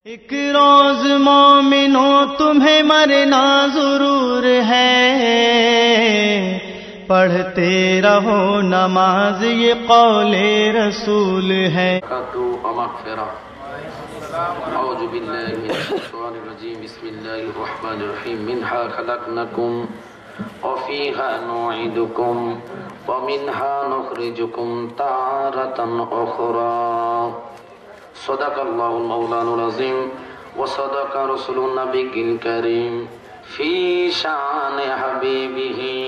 एक रोज मोमिनो तुम्हें मरना जरूर है, पढ़ते रहो नमाज ये कौले रसूल है। औज़ु बिल्लाहि मिनश शैतानिर रजीम, बिस्मिल्लाहिर रहमानिर रहीम। मिन्हा खलक़नाकुम व फ़ीहा नुईदुकुम व मिन्हा नुख़रिजुकुम तारतन उख़रा। सदक़ल्लाहुल मौलानुल अज़ीम व सदक़ रसूलुन नबिय्यिल करीम फ़ी शान हबीबिही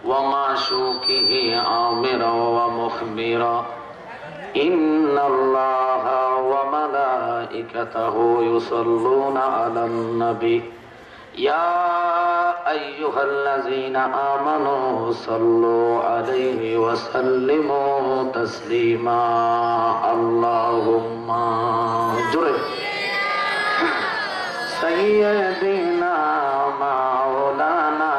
व माशूक़िही आमिरा व मुख़बिरा। इन्नल्लाहा व मलाइकतहु युसल्लूना अलन नबी या अय्युहल्लज़ीना आमनू सल्लू अलैहि व सल्लिमू तस्लीमा। अल्लाहुम्मा जुरे सय्यदिना मौलाना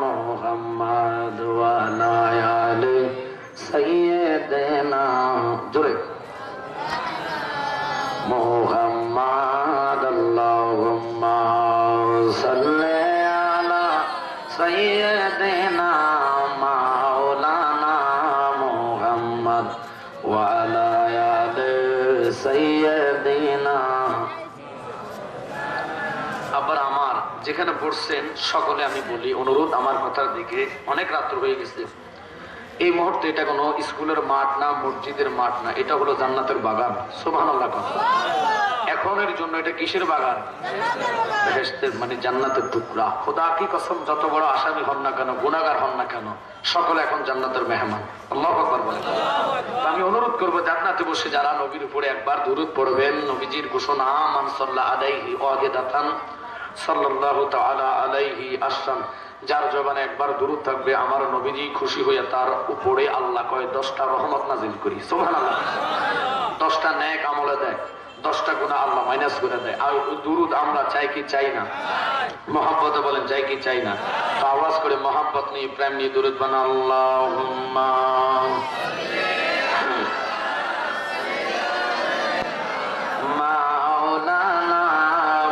मुहम्मद व अला आलि सय्यदिना जुरे मुहम्मद। अल्लाहुम्मा सल्ली अला सय्यदिना मौलाना मुहम्मद व अला आलि सय्यदिना। আবার আমার যেখানে পড়ছেন সকলে আমি বলি অনুরোধ আমার কথার দিকে। অনেক রাত্র হয়ে গেছে। এই মুহূর্তে এটা কোনো স্কুলের মাঠ না, মসজিদের মাঠ না, এটা হলো জান্নাতের বাগান। সুবহানাল্লাহ। এখনের জন্য এটা কিসের বাগান? বেহেশতের, মানে জান্নাতের টুকরা। খোদা কি কসম, যত বড় আসামি হন না কেন, গুনাহগার হন না কেন, সকলে এখন জান্নাতের মেহমান। আল্লাহু আকবার বলেন। আমি অনুরোধ করব জান্নাতে বসে যারা নবীর উপরে একবার দুরূদ পড়বেন, নবীজির ঘোষণা মান সাল্লা আলাইহি ওয়াহিদাতান সাল্লাল্লাহু তাআলা আলাইহি আশরান, যার জবানে একবার দুরূদ থাকবে আমার নবীজি খুশি হয়ে তার উপরে আল্লাহ কয় 10টা রহমত নাজিল করি। সুবহানাল্লাহ। 10টা নেক আমলে দেয়, 10টা গুনাহ আল্লাহ মাইনাস করে দেয়। আর দুরূদ আমরা চাই কি চাই না? মহব্বতে বলেন চাই কি চাই না? তো আওয়াজ করে মহব্বত নিয়ে প্রেম নিয়ে দুরূদ বানা। আল্লাহুম্মা মাওলানা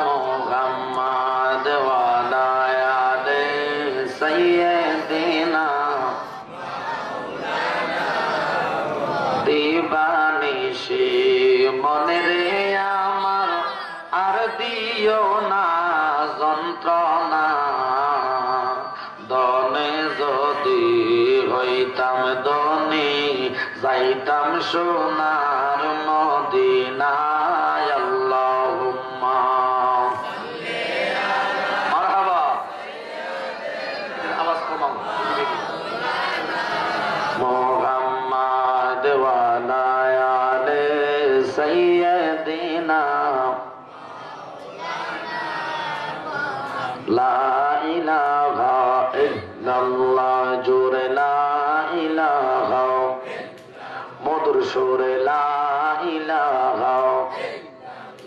মুহাম্মদ ওয়া আলা আলি সাইয়্যিদিনা দিবানিশি মনে রে আমার আর দিও না যন্ত্রণা, দনে যদি হইতাম ধনী যাইতাম সোনার মদিনায়। আল্লাহুম্মা মারহাবা। আওয়াজ কমাও। মুহাম্মদ ওয়া আলা আলি সাইয়্যিদিনা লা ইলাহা ইল্লাল্লাহ জোরে লা ইলাহা, মধুর সুরে লা ইলাহা,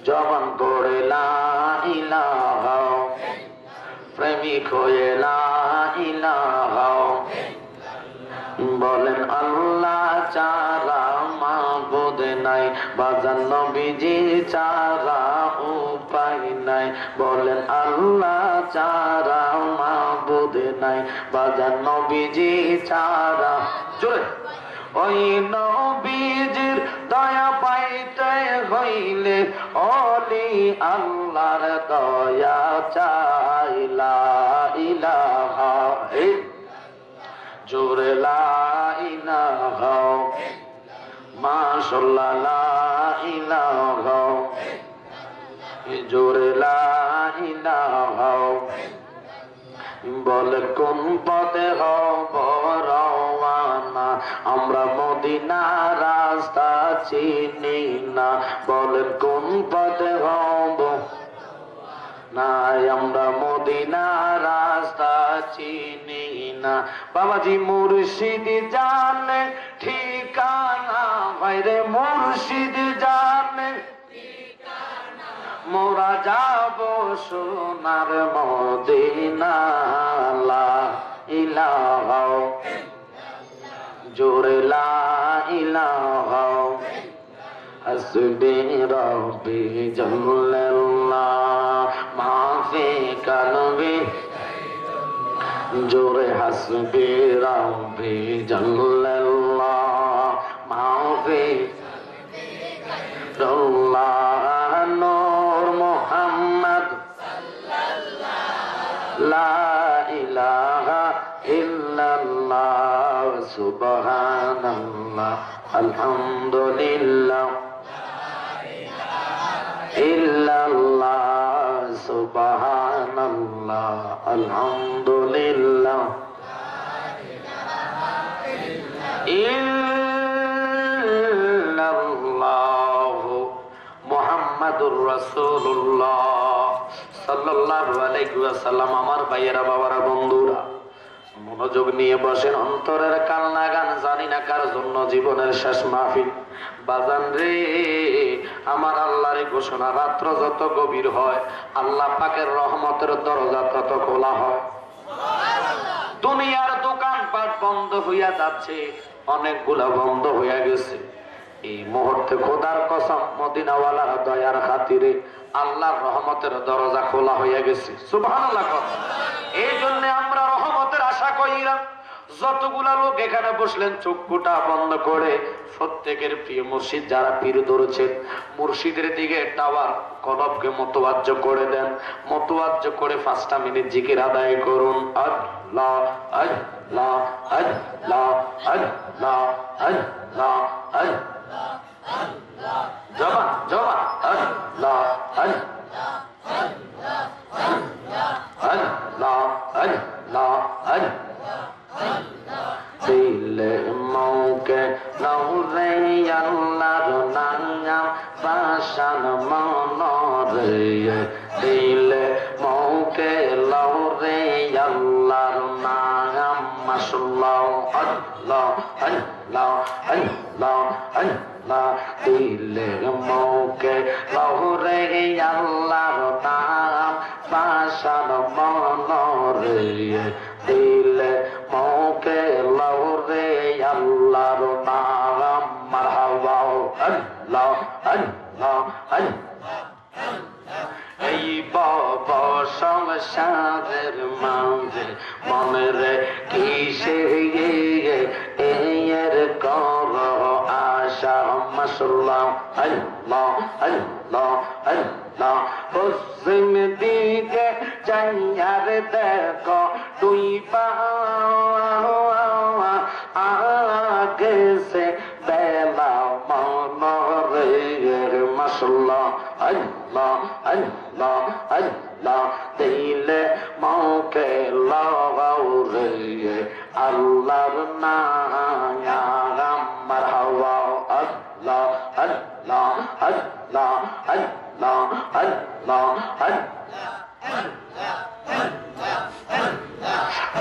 জবান করে লা ইলাহা, প্রেমিক হয়ে লা ইলাহা, বলেন আল্লাহ চারা মাবুদ নাই, বাজান নবীজি চারা উপায় নাই, বলেন আল্লাহ চারা মাবুদ নাই, বাজান নবীজি চারা। জোরে ওই নবীজির দয়া পাইতে হইলে ওলি আল্লাহর দয়া চাই। লা ইলাহা জোরে লা ইলাহা মাশাআল্লাহ লা ইলাহা জোরে লা ইলাহা। বলে কোন পথে হব রওয়ানা, আমরা মদিনার রাস্তা চিনি না, বলেন কোন পথে হব নাই, আমরা মদিনার রাস্তা চিনি না। বাবাজি মুর্শিদ জানে ঠিকানা, ভাইরে মুর্শিদ জানে মোরা যাব সোনার মদিনা। লা ইলাহা জোরে লা ইলাহা হাসবি রাব্বি জাল্লাল জোরে হাসবি রাব্বি জাল্লাল্লাহ মাওফি রল্লাহ নূর মুহাম্মদ লা ইলাহা ইল্লাল্লাহ সুবহানাল্লাহ আলহামদুলিল্লাহ ইল্লাল্লাহ সুবহানাল্লাহ আলহামদুলিল্লাহ ইল্লাল্লাহ মুহাম্মাদুর রাসূলুল্লাহ সাল্লাল্লাহু আলাইহি ওয়াসাল্লাম। আমার ভাইয়েরা, বাবারা, বন্ধুরা, মনোযোগ নিয়ে বসেন। অন্তরের কান্না গান, জানি না কার জন্য জীবনের শেষ মাহফিল। বাজান রে, আমার আল্লাহর ঘোষণা, রাত্র যত গভীর হয় আল্লাহ পাকের রহমতের দরজা তত খোলা হয়। দুনিয়ার দোকানপাট বন্ধ হইয়া যাচ্ছে, অনেকগুলা বন্ধ হইয়া গেছে। এই মুহূর্তে খোদার কসম, মদিনাওয়ালার দয়ার খাতিরে আল্লাহর রহমতের দরজা খোলা হইয়া গেছে। সুবহানাল্লাহ। এই জন্য আমরা রহমতের আশা করিলাম। যতগুলা লোক এখানে বসলেন চক্ষুটা বন্ধ করে, প্রত্যেকের প্রিয় মুর্শিদ যারা পীর ধরেছেন, মুর্শিদের দিকে টাওয়ার কলবকে মতওয়াজ্জ করে দেন। মতওয়াজ্জ করে 5টা মিনিট জিকির আদায় করুন। আল্লাহ আল্লাহ আল্লাহ আল্লাহ আল্লাহ আল্লাহ জবান জবান আল্লাহ আল্লাহ আল্লাহ আল্লাহ আল্লাহ দিলে মৌকে নৌরে আল্লাহর নাম পাশান মনরে, দিলে মৌকে লৌরে আল্লাহর নাম মাশাআল্লাহ আল্লাহ আল্লাহ আল্লাহ আল্লাহ দিলে মৌকে লৌরে আল্লাহর নাম পাশান মনরে, দিলে মৌকে লৌরে আল্লাহর নাম মারহাবা আল্লাহ আল্লাহ আল্লাহ। এই বাবা সংসারের মাঝে মনের কিসে এর কর আশা মাশাআল্লাহ আল্লাহ আল্লাহ আল্লাহ। পশ্চিম দিকে যাইয়ার দেখো দুই পা আগে সে বেলা মনরে মাশাআল্লাহ আল্লাহ আল্লাহ আল্লাহ দিলে মৌকে লাগাও রে আল্লাহর নাম মারহাবা আল্লাহ আল্লাহ আল্লাহ আল্লাহ আল্লাহ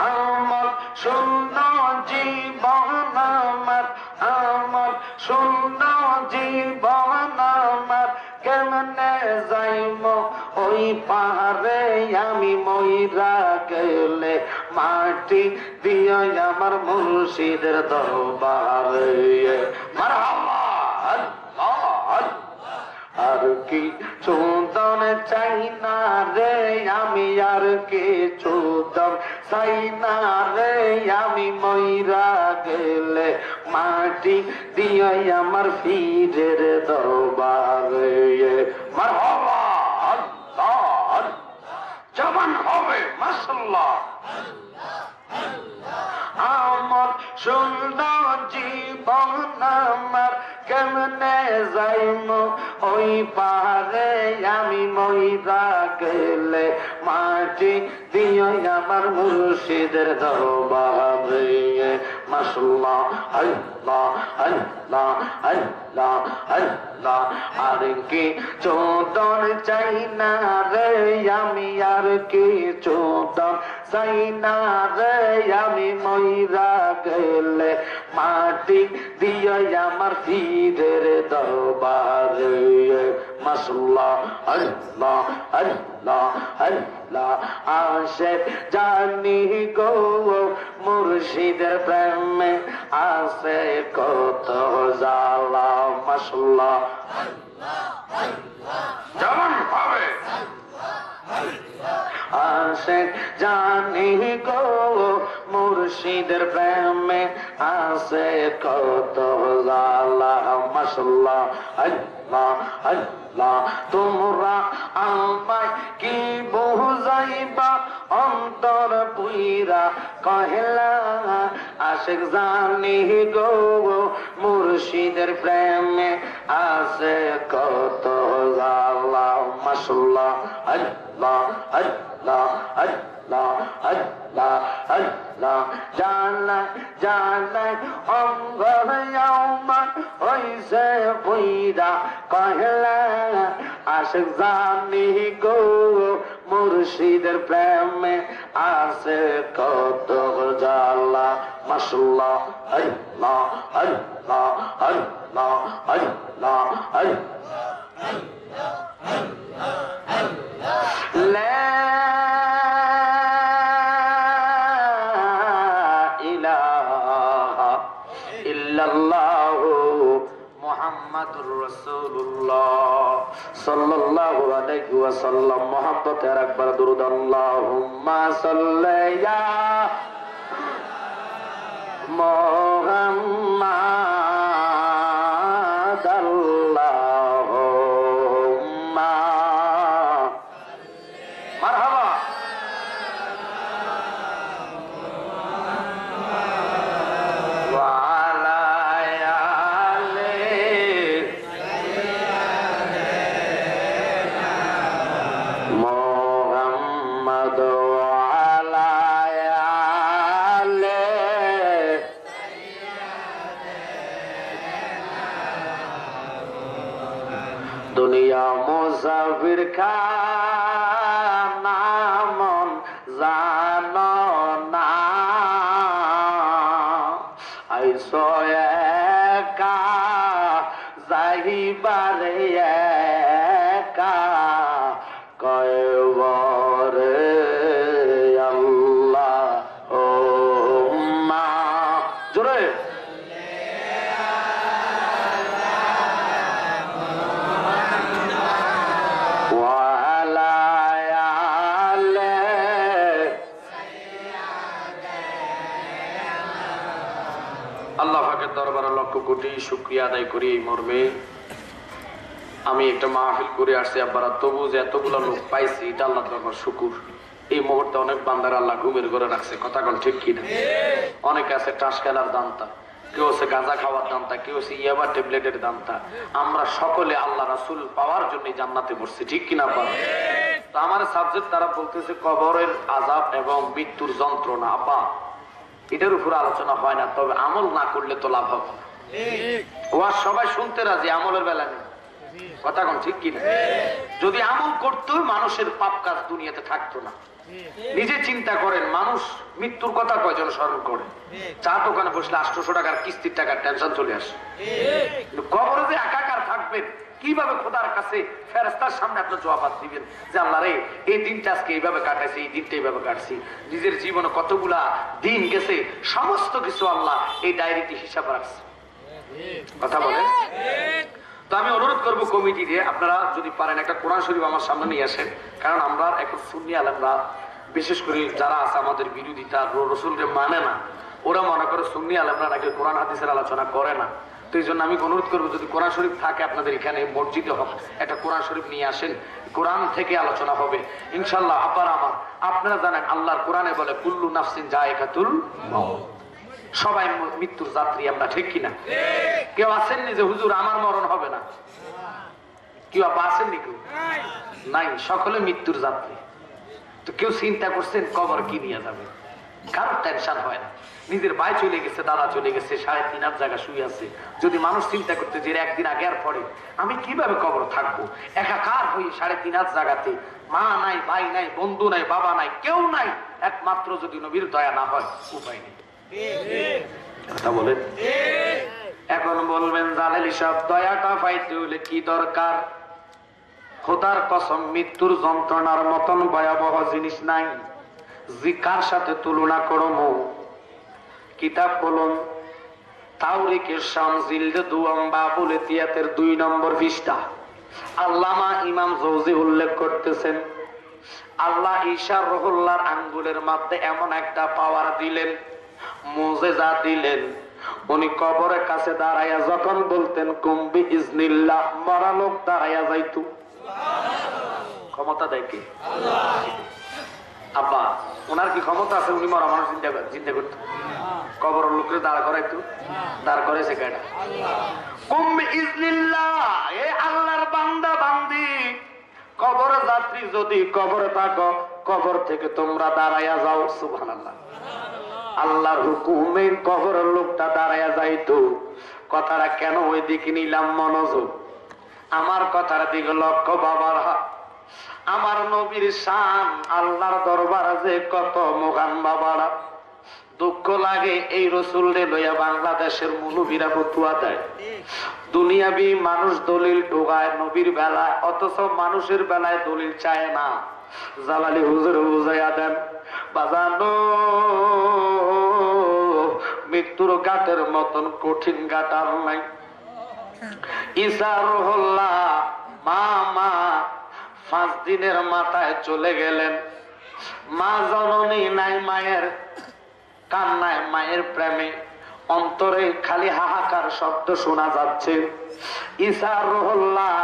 আমার শূন্য জীবন আমার, আমার শূন্য জীবন আমার, কেমনে যাইম ওই পাহাড়ে আমি মইরা গেলে, মাটি দিয়ে আমার মুর্শিদের দরবারে মারহাবা আল্লাহ আল্লাহ। আর কি চুদন চাই না রে আমি, আর কি চুদন চাই না রে আমি মইরা গেলে, মাটি দিয়ে আমার পীরের দরবারে মারহাবা আল্লাহ আল্লাহ। জবান হবে মাশাআল্লাহ। আমার সুন্দর জীবন আমার, কেমনে যাইম ওই পাহাড়ে আমি মইরা গেলে, মাটি দিয়ে আমার মুর্শিদের দরবারে মাশাআল্লাহ আল্লাহ আল্লাহ আল্লাহ আল্লাহ। আর কি চোদন চাই না রে আমি, আর কি চোদন চাই না রে আমি মইরা গেলে, মাটি দিয়ে আমার পীরের দরবারে মাশাআল্লাহ আল্লাহ আল্লাহ আল্লাহ। আসে জানি গো মুর্শিদের প্রেমে আসে কত জ্বালা মাশাআল্লাহ আল্লাহ আল্লাহ। যেমন ভাবে আশেক জানি গো মুর্শিদের প্রেমে আছে কত জালা মাশাআল্লাহ আল্লাহ আল্লাহ তোমরা আমায় কি বুঝাইবা অন্তর পুইরা কহেলা আশেক জানি গো মুর্শিদের প্রেমে আছে কত জালা মাশাআল্লাহ আল্লাহ আল্লাহ আল্লাহ আল্লাহ আল্লাহ জানা জানা অঙ্গ আমার হইছে পুইরা কহেলা আশেক জানি গো মুর্শিদের প্রেমে আছে কত জালা মাশাআল্লাহ আল্লাহ আল্লাহ আল্লাহ আল্লাহ লা ইলাহা ইল্লাল্লাহু মুহাম্মাদুর রাসূলুল্লাহ সাল্লাল্লাহু আলাইহি ওয়াসাল্লাম। মুহাব্বতে একবার দুরূদ আল্লাহুম্মা সাল্লি ইয়া মুহাম্মাদ আল্লাহুম্মা মারহাবা ওয়া আলা মুহাম্মদ ওয়া আলা আলি দুনিয়া মুসাফির খানা মন জানো না আইসো একা যাইবারে একা কয়বরে আল্লাহ ও মা জোরে আল্লাহ পাকের দরবারে লক্ষ কোটি শুকরিয়া আদায় করি এই মর্মে আমি একটা মাহফিল করে আসছি আব্বারা, তবু যে এতগুলো লোক পাইছি এটা আল্লাহ দরবার শুকুর। এই মুহূর্তে অনেক বান্দার আল্লাহ ঘুমের ঘরে রাখছে, কথা কোন ঠিক কিনা? অনেকে আছে টাস খেলার দান্তা, কেউ আছে গাঁজা খাওয়ার দান্তা, কেউ আছে ইয়াবা ট্যাবলেটের দান্তা। আমরা সকলে আল্লাহ রাসূল পাওয়ার জন্য জান্নাতে বসছি, ঠিক কিনা? তো আমার সাবজেক্ট তারা বলতেছে কবরের আযাব এবং মৃত্যুর যন্ত্রণা। আব্বা এটার উপর আলোচনা হয় না, তবে আমল না করলে তো লাভ হবে না। ওয়াজ সবাই শুনতে রাজি, আমলের বেলা নেই, কথা কোন ঠিক কিনা? যদি আমল করতো মানুষের পাপ কাজ দুনিয়াতে থাকতো না। নিজে চিন্তা করেন, মানুষ মৃত্যুর কথা কয়জন স্মরণ করে? চা দোকানে বসলে 800 টাকার কিস্তির টাকার টেনশন চলে আসে। কবরে যে একাকার থাকবেন, কিভাবে খোদার কাছে ফেরেশতার সামনে আপনি জবাব দিবেন যে আল্লাহ রে এই দিনটা আজকে এইভাবে কাটাইছি, এই দিনটা এইভাবে কাটছি, নিজের জীবনে কতগুলা দিন গেছে, সমস্ত কিছু আল্লাহ এই ডায়েরিতে হিসাব রাখছে, কথা বলেন। তো আমি অনুরোধ করব কমিটি দিয়ে আপনারা যদি পারেন একটা কোরআন শরীফ আমার সামনে নিয়ে আসেন, কারণ আমরা এখন সুন্নি আলেমরা বিশেষ করে যারা আছে আমাদের বিরোধিতা রসুলকে মানে না, ওরা মনে করে সুন্নি আলেমরা নাকি কোরআন হাদিসের আলোচনা করে না। তো এই জন্য আমি অনুরোধ করবো যদি কোরআন শরীফ থাকে আপনাদের এখানে মসজিদে হোক, একটা কোরআন শরীফ নিয়ে আসেন, কোরআন থেকে আলোচনা হবে ইনশাল্লাহ। আবার আমার আপনারা জানেন আল্লাহর কোরআনে বলে কুল্লু নাফসিন যায়কাতুল মাউত, সবাই মৃত্যুর যাত্রী আমরা, ঠিক কিনা? কেউ আসেননি যে হুজুর আমার মরণ হবে না? কেউ আসেননি? কেউ নাই, সকলে মৃত্যুর যাত্রী। তো কেউ চিন্তা করছেন কবর কি নিয়ে যাবে? কারোর টেনশন হয় না। নিজের ভাই চলে গেছে, দাদা চলে গেছে, 3.5 জায়গা শুয়ে আছে। যদি মানুষ চিন্তা করতে যে একদিন আগে আর পরে আমি কিভাবে কবর থাকবো, একাকার হয়ে 3.5 জায়গাতে, মা নাই, ভাই নাই, বন্ধু নাই, বাবা নাই, কেউ নাই, একমাত্র যদি নবীর দয়া না হয় উপায় নেই, কথা বলেন। এখন বলবেন জালেলি সব দয়াটা পাইতে হলে কি দরকার? খোদার কসম মৃত্যুর যন্ত্রণার মতন ভয়াবহ জিনিস নাই। কার সাথে তুলনা করবো? কিতাব বলুন তাওরিকের শামজিলদে দুয়াম বাবুল ইতিয়াতের 2 নম্বর পৃষ্ঠা আল্লামা ইমাম জৌজি উল্লেখ করতেছেন আল্লাহ ঈসা রুহুল্লাহর আঙ্গুলের মধ্যে এমন একটা পাওয়ার দিলেন, মুজিজা দিলেন, উনি কবরের কাছে দাঁড়াইয়া যখন বলতেন কুম্বি ইজনিল্লাহ, মরা লোক দাঁড়াইয়া যাইতো। ক্ষমতা দেয় কি? আব্বা ওনার কি ক্ষমতা আছে উনি মরা মানুষ চিন্তা করতো? কবরের লোকের দাঁড় করাইতো? দাঁড় করেছে কেডা? কুম্বি ইজনিল্লাহ, এ আল্লাহর বান্দা বান্দি, কবরের যাত্রী যদি কবরে থাকো, কবর থেকে তোমরা দাঁড়াইয়া যাও। সুবহানাল্লাহ। আল্লাহর হুকুমে কবরের লোকটা দাঁড়াইয়া যাইতো। কথাটা কেন ওই দিকে নিলাম মনোযোগ, আমার কথার দিকে লক্ষ্য বাবারা। আমার নবীর শান আল্লাহর দরবারে যে কত মহান বাবারা। দুঃখ লাগে এই রসুলরে লইয়া বাংলাদেশের মুলুবীরা ফতুয়া দেয়, দুনিয়াবি মানুষ দলিল ঢোকায় নবীর বেলায়, অথচ মানুষের বেলায় দলিল চায় না। জালালি হুজুর বুঝাইয়া দেন, বাজানো মৃত্যুর ঘাটের মতন কঠিন ঘাট আর নাই। ঈসা রুহুল্লাহ মা 5 দিনের মাথায় চলে গেলেন। মা জননী নাই, মায়ের কান্নায়, মায়ের প্রেমে অন্তরে খালি হাহাকার শব্দ শোনা যাচ্ছে। ঈসা রুহুল্লাহ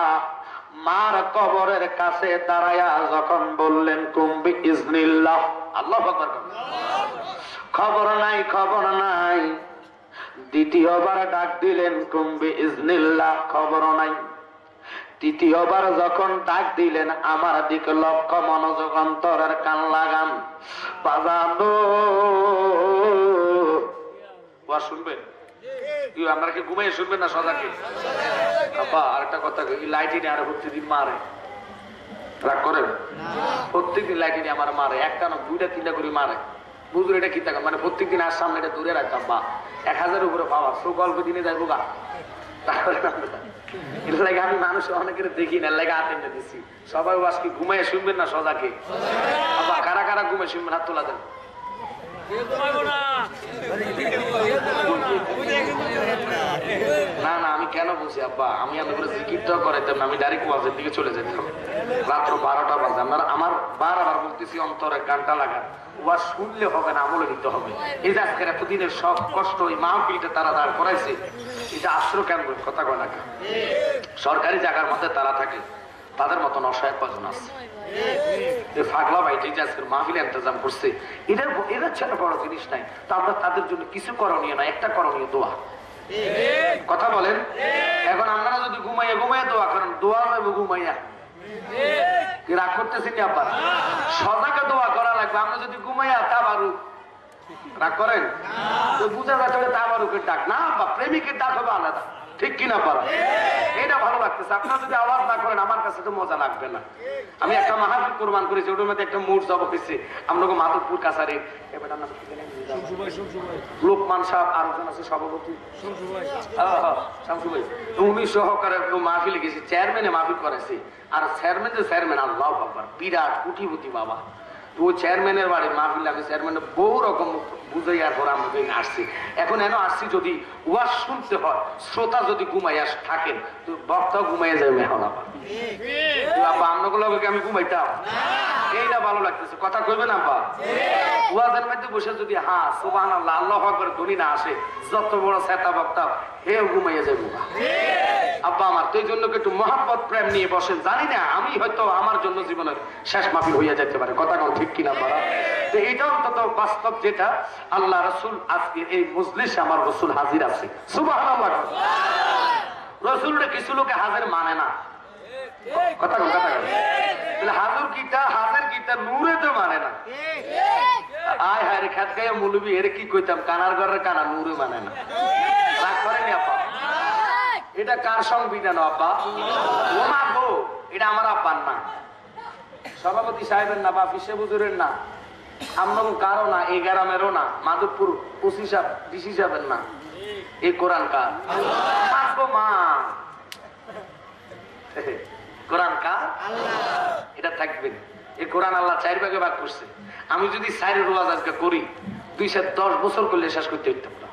মার কবরের কাছে দাঁড়ায়া যখন বললেন কুম্বি ইজনিল্লাহ, আল্লাহু আকবার, খবর নাই খবর নাই। দ্বিতীয়বার ডাক দিলেন কুম্বি ইজনিল্লাহ, খবর নাই। তৃতীয়বার যখন ডাক দিলেন, আমার দিকে লক্ষ্য, মনোযোগ, অন্তরের কান লাগান। বাজানো শুনবেন কি? আপনারা কি ঘুমাই শুনবেন না সজাকে? বাবা আরেকটা কথা, লাইটিনে আর প্রত্যেকদিন মারে, রাগ করেন? প্রত্যেকদিন লাইটিনে আমার মারে, একটা না 2টা 3টা করে মারে। বুঝুন এটা কি থাকা মানে প্রত্যেকদিন আর সামনে এটা দূরে রাখতাম। বা 1000 উপরে পাওয়া সো গল্প দিনে যাইবো গা। এটা লাগে আমি মানুষ অনেকের দেখি না, লাগে হাতে দিচ্ছি। সবাই আজকে ঘুমাই শুনবেন না সজাকে? বাবা কারা কারা ঘুমাই শুনবেন হাত তোলা দেন। না না আমি কেন বলছি আব্বা, আমি আপনাদের জিকিরটাও করাইতাম না, আমি ডাইরেক্ট ওয়াজের দিকে চলে যেতাম। রাত্র 12টা বাজে। আমার বারবার বলতেছি অন্তরে গানটা লাগান, ওয়াজ শুনলে হবে না, আমলে নিতে হবে। এই যে আজকের এতদিনের সব কষ্ট ওই মাহফিলটা তারা দাঁড় করাইছে, এটা আশ্রয় কেন কথা কয় না? সরকারি জায়গার মধ্যে তারা থাকে, তাদের মতন অসহায় কজন আছে? ফাগলা ভাই যে আজকের মাহফিল ইন্তজাম করছে, এরা ছেলে বড় জিনিস নাই। তো আমরা তাদের জন্য কিছু করণীয় না, একটা করণীয় দোয়া। কথা বলেন? এখন আপনারা যদি ঘুমাইয়া দোয়া করেন, দোয়া যাবে ঘুমাইয়া। রাগ করতেছি না আব্বা? সজাকে দোয়া করা লাগবে। আমরা যদি ঘুমাইয়া তাবারুক, রাগ করেন? তো বুঝা যাচ্ছে তাবারুকের ডাক না আব্বা, প্রেমিকের ডাক হবে আলাদা, ঠিক কিনা পারা? এটা ভালো লাগতেছে। আপনারা যদি আওয়াজ না করেন আমার কাছে তো মজা লাগবে না। আমি একটা মাহফিল কোরবান করেছি, ওটার মধ্যে একটা মুড জব হয়েছে আপনাকে মাধবপুর কাছারে। লোকমান সাহেব আরেকজন আছে সভাপতি, শামসু ভাই, উনি সহকারে মাহফিলে গেছি, চেয়ারম্যানে মাহফিল করেছি। আর চেয়ারম্যান আল্লাহু আকবার, বিরাট কোটিপতি বাবা। তো চেয়ারম্যানের বাড়ির মাহফিল, আমি চেয়ারম্যানের বহু রকম বুঝাইয়ার পর আমরা আসছি। এখন এনে আসছি যদি ওয়াজ শুনতে হয়, শ্রোতা যদি ঘুমাইয়া থাকেন, তো বক্তাও ঘুমাইয়া যাবে। এখন আব্বা আপনাকে আমি ঘুমাইতাম, এইটা ভালো লাগতেছে। কথা কইবেন আব্বা? ওয়াজের মধ্যে বসে যদি হ্যাঁ সুবহানাল্লাহ আল্লাহু আকবার ধ্বনি না আসে, যত বড় সেতা বক্তা হেও ঘুমাইয়া যাবো। আব্বা আমার তো এই জন্য একটু মহাব্বত প্রেম নিয়ে বসেন। জানি না আমি হয়তো আমার জন্য জীবনের শেষ মাহফিল হইয়া যেতে পারে, কথা কোন ঠিক কিনা পারা? তো এটাও তত বাস্তব, যেটা আল্লাহ রসুল আজকে এই মজলিসে আমার রসুল হাজির আছে। সুবহানাল্লাহ। রসুলটা কিছু লোকে হাজির মানে না, কথা কোন কথা কোন? হাজির কিটা নূরে তো মানে না। আয় হায় রে খাত গায়ে মুলবি এর কি কইতাম, কানার ঘরের কানা নূরে মানে না। রাগ করেনি আব্বা? এটা কার সংবিধান আব্বা? ও মা গো, এটা আমার আব্বার না, সভাপতি সাহেবের না, বা ফিসে বুজুরের না, আমার কারো না, এই গ্রামেরও না, মাধবপুর ওসি সাহেব ডিসি সাহেবের না। এই কোরআন কার? মা কোরআন কার? এটা থাকবেন। এই কোরআন আল্লাহ 4 ভাগে ভাগ করছে। আমি যদি 4 রোজ আজকে করি, 210 বছর করলে শেষ করতে হইতাম না।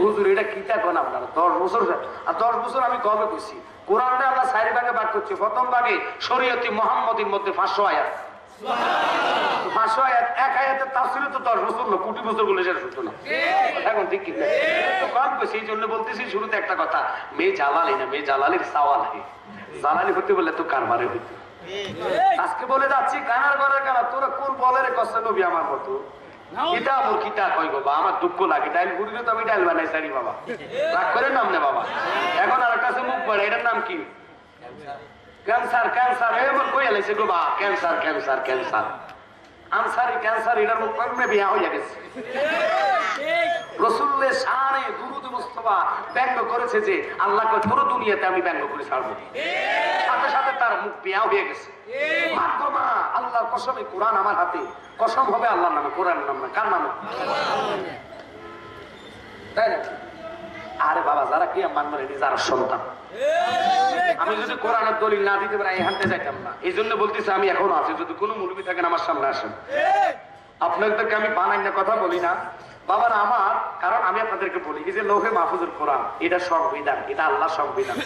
হুজুর এটা কিতা কোন আপনারা 10 বছর? আর 10 বছর আমি কবে কইছি? কোরআনটা আল্লাহ 4 ভাগে ভাগ করছে। প্রথম ভাগে শরীয়তি মুহাম্মদীর মধ্যে 500 আয়াত, 500 আয়াত, এক আয়াতের তাফসীরে তো 10 বছর না, কোটি বছর বলে সেটা শুনতো না। এখন ঠিক কি তো কম কই, সেই জন্য বলতেছি শুরুতে একটা কথা, মেয়ে জালালি না, মেয়ে জালালির সাওয়াল হে। জালালি হতে বলে তো কারবারে হইতো। আজকে বলে যাচ্ছি কানার ঘরে কানা, তোরা কোন বলের কষ্ট নবী আমার মতো এটা মোর কিটা কই বাবা, আমার দুঃখ লাগে। ডাইল গুড়িলে তো আমি ডাইল বানাই সারি বাবা, রাগ করে নাম নে বাবা। এখন আর একটা মুখ পড়ে, এটার নাম কি? ক্যান্সার। ক্যান্সার এ মোর কই আলাইছে গো বা, cancer cancer cancer Ansari cancer, এটার মুখ পড়ে বিয়া হইয়া গেছে। রাসূলের শানে দুরূদ মুস্তাফা ব্যঙ্গ করেছে যে আল্লাহ কয় পুরো দুনিয়াতে আমি ব্যঙ্গ করে ছাড়বো, সাথে সাথে তার মুখ বিয়া হয়ে গেছে। মাধ্যমা আল্লাহর কসমে, কোরআন আমার হাতে, কসম হবে আল্লাহর নামে, কোরআনের নাম না। কার নামে? তাই না? আরে বাবা, যারা কি মানবে না, যারা সন্তান। আমি যদি কোরআনের দলিল না দিতে পারি এখানতে যাইতাম না। এই জন্য বলতেছি আমি এখনো আছি, যদি কোনো মুরব্বি থাকেন আমার সামনে আসেন। আপনাদেরকে আমি বানাই না কথা বলি না বাবার আমার, কারণ আমি আপনাদেরকে বলি এই যে লৌহে মাহফুজুল কোরআন, এটা সংবিধান, এটা আল্লাহর সংবিধান।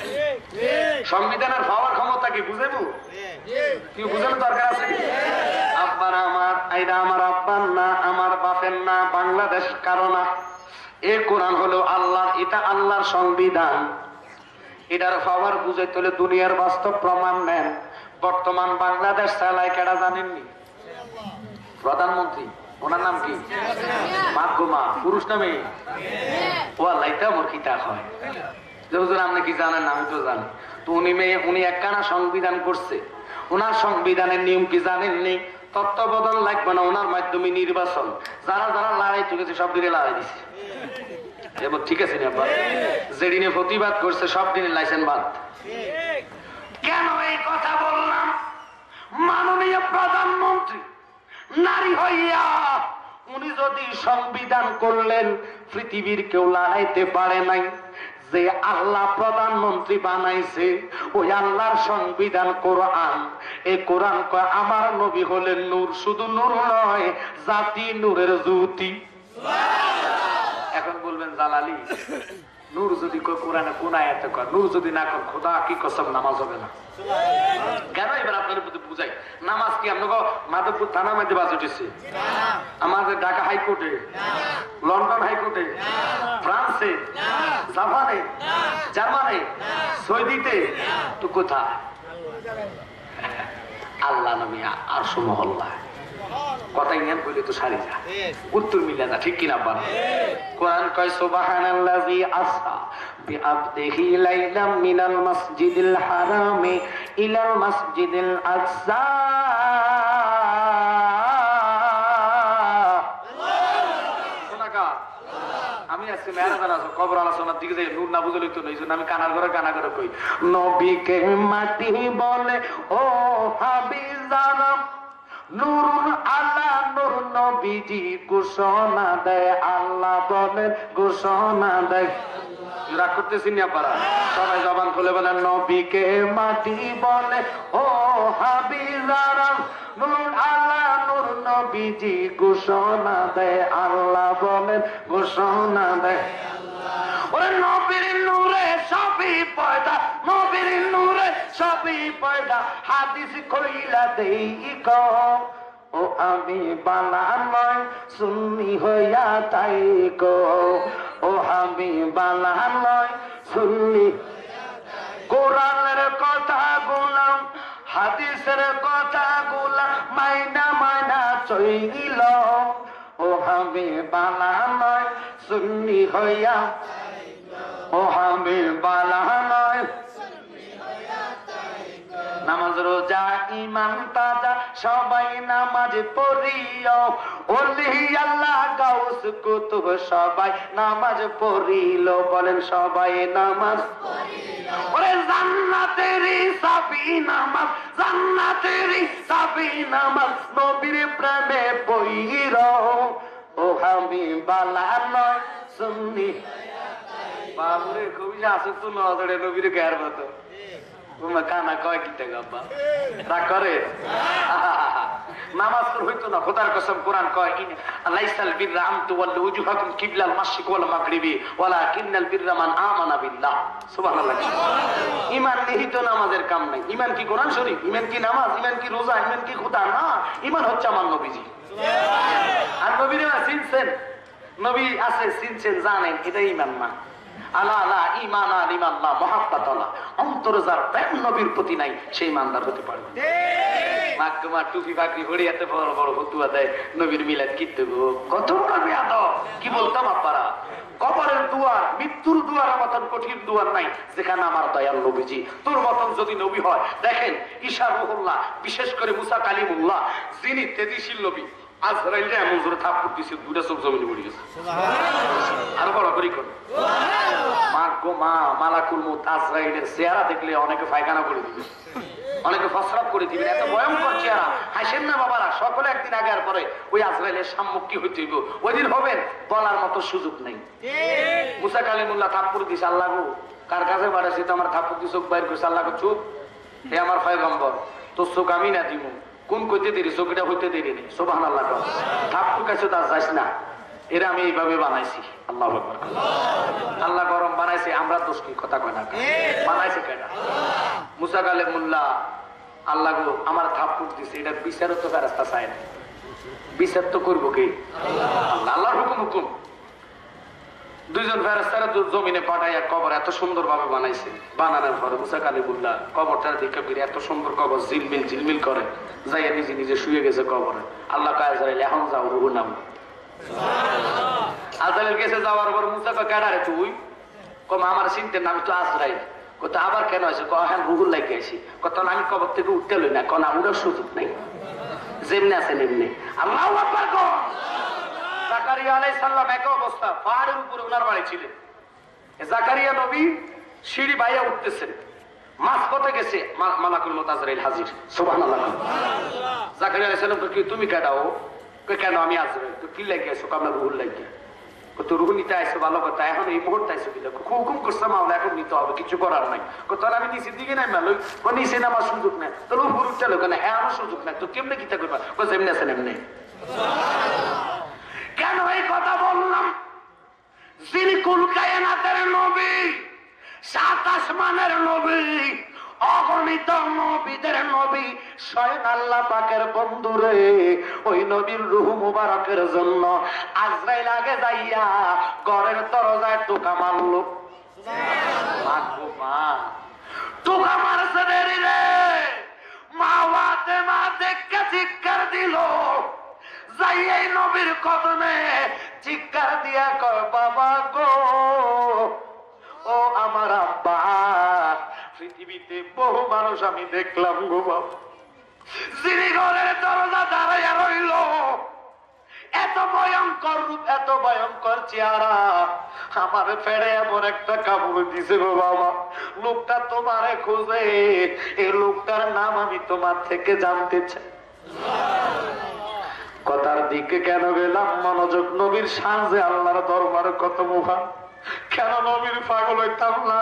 সংবিধানের পাওয়ার ক্ষমতা কি বুঝেবো? কি বুঝানোর দরকার আছে? আব্বার আমার, এটা আমার আব্বার না, আমার বাপের না, বাংলাদেশ কারো না। এই কোরআন হলো আল্লাহ, এটা আল্লাহর সংবিধান। এটার পাওয়ার বুঝাইতে হলে দুনিয়ার বাস্তব প্রমাণ নেন। বর্তমান বাংলাদেশ চালায় কেডা জানেননি? প্রধানমন্ত্রী। ওনার নাম কি? মাগমা। পুরুষ নামে ও আল্লাহটা মোর কিতা হয় যে হুজুর আপনি কি জানেন? আমি তো জানি। তো উনি একখানা সংবিধান করছে। ওনার সংবিধানের নিয়ম কি জানেননি? তত্ত্বাবধান লাগবে না, ওনার মাধ্যমে নির্বাচন। যারা যারা লড়াই চুকেছে সব দিনে লড়াই দিছে। এবার ঠিক আছে না? যেদিনে প্রতিবাদ করছে সব দিনে লাইসেন্স বাদ। কেন এই কথা বললাম? মাননীয় প্রধানমন্ত্রী নারী হইয়া উনি যদি সংবিধান করলেন, পৃথিবীর কেউ লড়াইতে পারে নাই। যে আল্লাহ প্রধানমন্ত্রী বানাইছে ওই আল্লাহর সংবিধান কোরআন। এই কোরআন কয় আমার নবী হলেন নূর, শুধু নূর নয়, জাতি নূরের জ্যোতি। এখন বলবেন জালালি, নূর যদি কোরআনে কোন আয়াতে কয়, নূর যদি না কর, খোদা কি কসম নামাজ হবে না। কেন? এবার আপনাদের প্রতি বুঝাই, নামাজ কি আপনাকে মাধবপুর থানা মধ্যে বাস উঠেছে? আমাদের ঢাকা হাইকোর্টে, লন্ডন হাইকোর্টে, ফ্রান্সে, জাপানে, জার্মানে, সৌদিতে, তো কোথায়? আল্লাহ নবী আরশ মহল্লা। কথা ইংরেজি বলে তো সারি যা, উত্তর মিলে না, ঠিক কিনা? কোরআন কয় সুবহানাল্লাযী আসরা বিআবদিহি লাইলাম মিনাল মাসজিদিল হারামি ইলাল মাসজিদিল আকসা। আমি আজকে মেহরাজ আছো কবর আলোচনার দিকে যাই, নূর না বুঝলে তো এই জন্য আমি কানার ঘরে কই, নবীকে মাটি বলে ও হাবিজানা, নূরুন আলা নূর, নবীজি ঘোষণা দেয়, আল্লাহ বলেন ঘোষণা দেয়। রাগ করতেছি না পারা, সবাই জবান খুলে বলেন নবীকে মাটি বলে ও হাবিজারা, নূর আলা নূর, নবীজি ঘোষণা দেয়, আল্লাহ বলেন ঘোষণা দেয়। ওরে নবীর নূরে সবই পয়দা, নবীর নূরে সবই পয়দা, হাদিস কইলা দেই গো। ও আমি বালা নয় সুন্নি হইয়া তাই গো, ও আমি বালা নয় সুন্নি। কোরআনের কথা গুলাম, হাদিসের কথা গুলা মাইনা মাইনা চইল। ও আমি বালা নয় সুন্নি হইয়া, ও আমি বালা নয়। নামাজ রোজা ইমান তাজা সবাই নামাজ পড়িও, ওলি আল্লাহ গাউস কুতুব সবাই নামাজ পড়িল। বলেন সবাই নামাজ পড়িল। ওরে জান্নাতেরই সাবি নামাজ, জান্নাতেরই সাবি নামাজ, নবীর প্রেমে পইর। ও আমি বালা নয় সুন্নি। বাবুরে কবি আসুক তো নজরে নবীর গায়ের মতো কানা কয় কি টাকা রাগ করে। নামাজ তোর হইতো হইতো না। খোদার কসম কোরআন কয় লাইসাল বিররা আন তুওয়াল্লু উজুহাকুম কিবলাল মাশরিক ওয়াল মাগরিবি ওয়ালাকিন্নাল বিররা মান আমানা বিল্লাহ। সুবহানাল্লাহ। ঈমান নিহিত নামাজের কাম নাই। ঈমান কি কোরআন শরীফ, ঈমান কি নামাজ, ঈমান কি রোজা, ঈমান কি খোদা? না, ঈমান হচ্ছে আমার নবীজি। আর নবীরে চিনছেন, নবী আছে চিনছেন, জানেন, এটা ঈমান না। আলা আলা ঈমান আল ঈমাল্লাহ মুহাব্বাত আল্লাহ, অন্তরে যার প্রেম নবীর প্রতি নাই সেই ইমানদার হতে পারবে না। মাকমা টুপি বাকরি পরে এত বড় বড় ফতুয়া দেয় নবীর মিলাদ কি দেবো, কত বড় বেয়াদব। কি বলতাম আপনারা, কবরের দুয়ার, মৃত্যুর দুয়ারের মতন কঠিন দুয়ার নাই যেখানে আমার দয়াল নবীজি তোর মতন যদি নবী হয়। দেখেন ঈসা রুহুল্লাহ, বিশেষ করে মুসা কালিমুল্লাহ, যিনি তেজশীল নবী, আজরাইলে এমন জোরে থাপ্পড় দিছে দুইটা চোখ জমিনে পড়ে গেছে। আরো বড় করি কোন মা গো মা, মালাকুল মউত আজরাইলের চেহারা দেখলে অনেকে পায়খানা করে দিবে, অনেকে প্রস্রাব করে দিবেন, এত ভয়ঙ্কর চেহারা। হাসেন না বাবারা, সকলে একদিন আগে আর পরে ওই আজরাইলের সম্মুখীন হইতে হইব। ওই দিন হবেন, বলার মতো সুযোগ নেই। মুসা কালিমুল্লাহ থাপ্পড় দিছে, আল্লাহ গো কার কাছে বাড়াইছে তো আমার থাপ্পড় দিয়ে চোখ বাইর করছে। আল্লাহ গো চুপ, হে আমার পয়গম্বর, তোর চোখ আমি না দিব, কোন কইতে দেরি, চোখটা হইতে দেরি নেই। সুবহানাল্লাহ। থাপ্পড় কাছে তার যাস না, এরা আমি এইভাবে বানাইছি। আল্লাহু আকবার। আল্লাহ গরম বানাইছে, আমরা দোষ কি? কথা কয় না, বানাইছে কেডা? মুসা কালিমুল্লাহ, আল্লাহ গো আমার থাপ্পড় দিছে, এটা বিচারও তো ফেরেশতা চায় না, বিচার তো করবো কে? আল্লাহ। আল্লাহর হুকুম হুকুম। দুইজন ফেরেশতারা জমিনে পাঠাইয়া কবর এত সুন্দর ভাবে বানাইছে। বানানোর পরে মুসা কালিমুল্লাহ কবরটার দিকে ফিরে, এত সুন্দর কবর ঝিলমিল ঝিলমিল করে, যাইয়া নিজে নিজে শুয়ে গেছে কবরে। আল্লাহ কাজ এখন যাও, রুহু নাম। আজরাইল কাছে যাওয়ার পর মুসা কয় কেডারে তুই? কম আমার চিনতেন না, আমি তো আজরাইল। কত আবার কেন আছে? হ্যাঁ রুহুল লাগে আছি। কত আমি কবর থেকে উঠতে লই না, কোন উড়ার সুযোগ নাই, যেমনি আছেন এমনি। আল্লাহু আকবার। জাকারিয়া আলাইহিস সালাম একই অবস্থা, পাহাড়ের উপরে ওনার বাড়ি ছিলেন। জাকারিয়া নবী সিঁড়ি বাইয়া উঠতেছেন, মাঝপথে গেছে মালাকুল মউত আজরাইল হাজির। সুবহানাল্লাহ। জাকারিয়া আলাইহিস সালাম কি তুমি কেডাও? কেন আমি আজরাইল। তো কি লাগে আছো? আপনার রুহুল লাগে। কত রুহু নিতে আইসো, ভালো কথা, এখন এই মুহূর্তে আইসো কি? হুকুম করছে মাওলা, এখন নিতে হবে, কিছু করার নাই। তাহলে আমি নিচের দিকে নাই মালই, নিচে নামার সুযোগ নাই, তাহলে উপর উঠতে লোক না, হ্যাঁ আমার সুযোগ নাই, তো কেমনে কিতা করবা? যেমনি আছেন এমনি। কেন এই কথা বললাম? যিনি কুল কায়নাতের নবী, সাত আসমানের নবী, অগণিত নবীদের নবী, স্বয়ং আল্লাহ পাকের বন্ধুরে, ওই নবীর রূহ মুবারকের জন্য আজরাইল আগে যাইয়া ঘরের দরজায় টোকা মারল। টোকা মারছে দেরি রে, মা ওয়াতে মা দেখে চিৎকার দিল, যাই এই নবীর কদমে চিৎকার দিয়া কয় বাবা গো, ও আমার আব্বা, পৃথিবীতে বহু মানুষ আমি দেখলাম গো বাবা, যিনি ঘরের দরজা দাঁড়াইয়া রইল, এত ভয়ঙ্কর রূপ, এত ভয়ঙ্কর চেহারা, আমার ফেরে এমন একটা কাপড় দিছে গো বাবা, লোকটা তোমারে খোঁজে, এই লোকটার নাম আমি তোমার থেকে জানতে চাই। কথার দিকে কেন গেলাম? মনোযোগ। নবীর সাজে আল্লাহর দরবার কত মহান, কেন নবীর পাগল হইতাম না?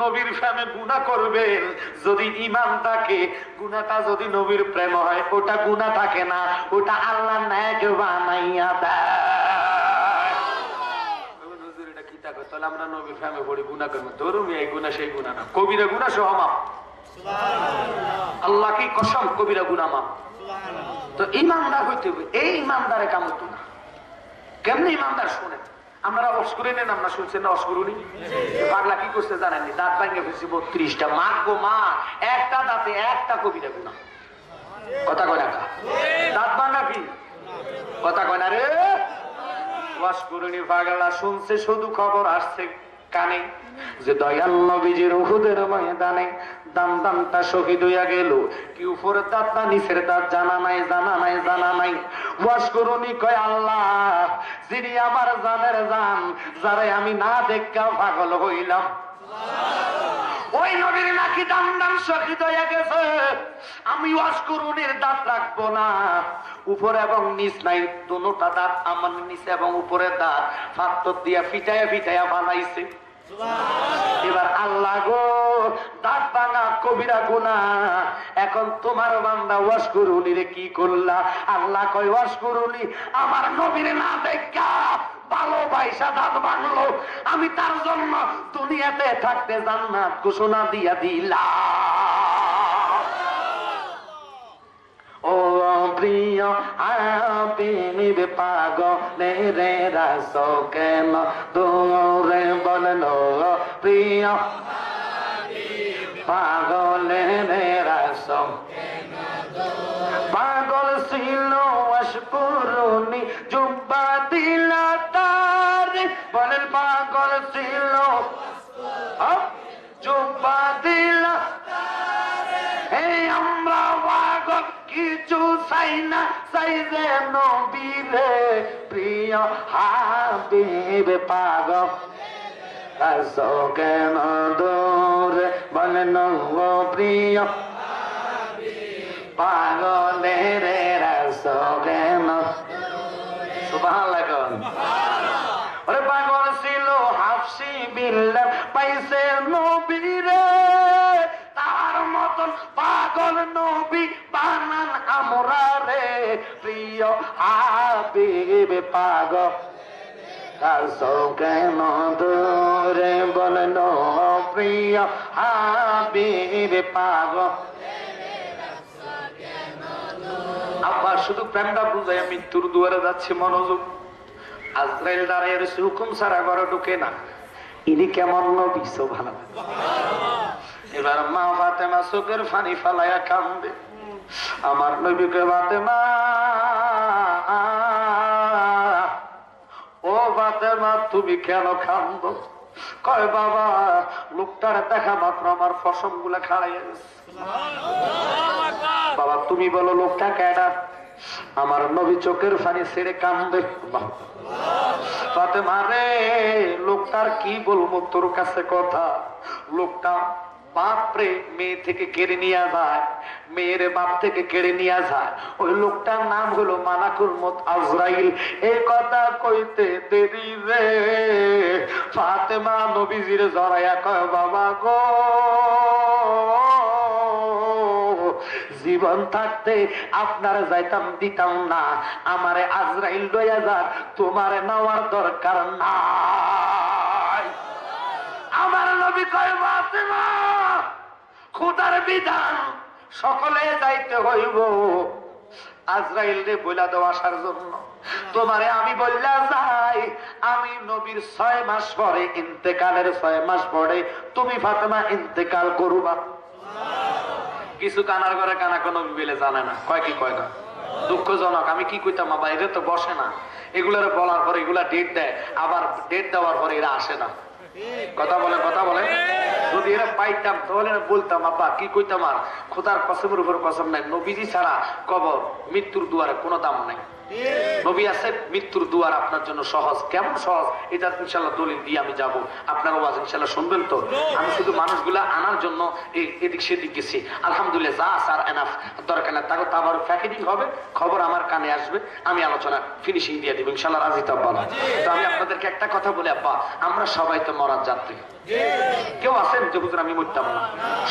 নবীর প্রেমে গুনাহ করবেন যদি ঈমান থাকে, গুনাহটা যদি নবীর প্রেম হয় ওটা গুনাহ থাকে না, ওটা আল্লাহ নেক বানাইয়া দেয়। হুজুর এটা কি থাকে? তাহলে আমরা নবীর প্রেমে পড়ি গুনাহ করব, ধরুন এই গুনাহ সেই গুনাহ না, কবিরা গুনাহ সহ মাপ। সুবহানাল্লাহ। আল্লাহ কি কসম, কবিরা গুনাহ মাপ। তো ইমানদার হইতে হবে, এই ইমানদারে কাম হতো না। কেমনি ইমানদার? শোনেন, আপনারা অস্কুরে নেন, আপনারা শুনছেন না অস্কুরুনি? পাগলা কি করছে জানেননি? দাঁত ভাঙে ফেলছে 32টা। মা গো মা, একটা দাঁতে একটা কবিরা গুনাহ। কথা কয় না? দাঁত ভাঙা কি কথা কয় না রে? অস্কুরুনি পাগলা শুনছে, শুধু খবর আসছে কানে যে দয়াল নবীজির উহুদের ময়দানে দামদামটা শহীদ হইয়া গেল। কি উপরের দাঁত না নিচের দাঁত জানা নাই, জানা নাই, জানা নাই। ওয়াজ করুনি কয় আল্লাহ, যিনি আমার জানের জান, যারে আমি না দেখা পাগল হইলাম, ওই নবীর নাকি দামদাম শহীদ হইয়া গেছে। আমি ওয়াজ করুনির দাঁত রাখবো না, উপরে এবং নিচ নাই, দুটা দাঁত আমার নিচে এবং উপরের দাঁত পাথর দিয়া ফিটাইয়া ফিটাইয়া বানাইছে। এবার আল্লাহ গো, দাঁত ভাঙা কবিরা গুনাহ, এখন তোমার বান্দা ওয়াশকুরুনি রে কি করলা? আল্লাহ কয় ওয়াশকুরুনি, আমার নবীরে না দেখা ভালোবাসা দাঁত ভাঙলো, আমি তার জন্য দুনিয়াতে থাকতে জান্নাত ঘোষণা দিয়া দিলাম। ও প্রিয় আপিনিব পাগলের রাস কেন দূরে বললো, প্রিয় পাগলের রাস পাগল ছিল ওয়াশকুরুনি জুব্বা দিলা তার, বলেন পাগল ছিল জুব্বা দিলা। এই আমরা পাগল কিছু চাই না, চাই যে নবীরে প্রিয় হাবিব পাগল কেন দূরে বলেন ও প্রিয় পাগলের রাস কেন। সুবহানাল্লাহ। ওরে পাগল ছিল হাফসি বিল্লাহ, পাইছে নবীরে তার মতন পাগল নবী বানান আমরা রে প্রিয় হাবিব পাগল কেন দূরে বলেন প্রিয় হাবিব পাগল। আবার শুধু প্রেমটা বুঝাই, মৃত্যুর দুয়ারে যাচ্ছে মনোযোগ। আজরাইল দাঁড়িয়ে রয়েছে, হুকুম ছাড়া ঘরে ঢুকে না। ইনি কেমন নবী, সুবহানাল্লাহ। এবার মা ফাতেমা চোখের পানি ফালাইয়া কান্দে, আমার নবীকে ফাতেমা, ও ফাতেমা তুমি কেন কান্দ? কয় বাবা, লোকটার দেখা মাত্র আমার ফসম গুলা খাড়াইয়া গেছে। বাবা তুমি বলো লোকটা কেডা? আমার নবী চোখের পানি ছেড়ে কান্দে। ফাতেমা রে, লোকটার কি বলবো তোর কাছে কথা। লোকটা বাপরে মেয়ে থেকে কেড়ে নিয়ে যায়, মেয়ের বাপ থেকে কেড়ে নিয়ে যায়। ওই লোকটার নাম হলো মালাকুল মউত আজরাইল। এই কথা কইতে দেরি রে ফাতেমা নবীজির জড়াইয়া কয় বাবা গো, জীবন থাকতে আপনার যাইতাম দিতাম না, আমারে আজরাইল লইয়া যাক, তোমারে নেওয়ার দরকার নাই। আমার নবী কয় ফাতেমা, খোদার বিধান সকলে যাইতে হইব, আজরাইল রে বইলা দেওয়া আসার জন্য। তোমারে আমি বললা যাই, আমি নবীর 6 মাস পরে ইন্তেকালের 6 মাস পরে তুমি ফাতেমা ইন্তেকাল করবা। কিছু কানার ঘরে কানা কোন বিলে জানে না, কয় কি কয় না, দুঃখজনক। আমি কি কইতাম বাবা, এরা তো বসে না, এগুলার বলার পরে এগুলা ডেট দেয়, আবার ডেট দেওয়ার পরে এরা আসে না। কথা বলে কথা বলে, যদি এরা পাইতাম তাহলে বলতাম আব্বা কি কইতাম। আর খোদার কসমের উপর কসম নাই, নবীজি ছাড়া কবর মৃত্যুর দুয়ারে কোনো দাম নাই। নবী আছে, মৃত্যুর দুয়ার আপনার জন্য সহজ। কেমন সহজ এটা ইনশাল্লাহ দলিল দিয়ে আমি যাবো, আপনার ওয়াজ ইনশাল্লাহ শুনবেন তো। আমি শুধু মানুষগুলা আনার জন্য এদিক সেদিক গেছি। আলহামদুলিল্লাহ যা স্যার এনাফ, দরকার না তাকে আবার প্যাকেজিং হবে, খবর আমার কানে আসবে, আমি আলোচনা ফিনিশিং দিয়ে দিব ইনশাল্লাহ। রাজি তো আব্বা? তো আমি আপনাদেরকে একটা কথা বলি আব্বা, আমরা সবাই তো মরার যাত্রী। কেউ আছেন যে হুজুর আমি মরতাম না?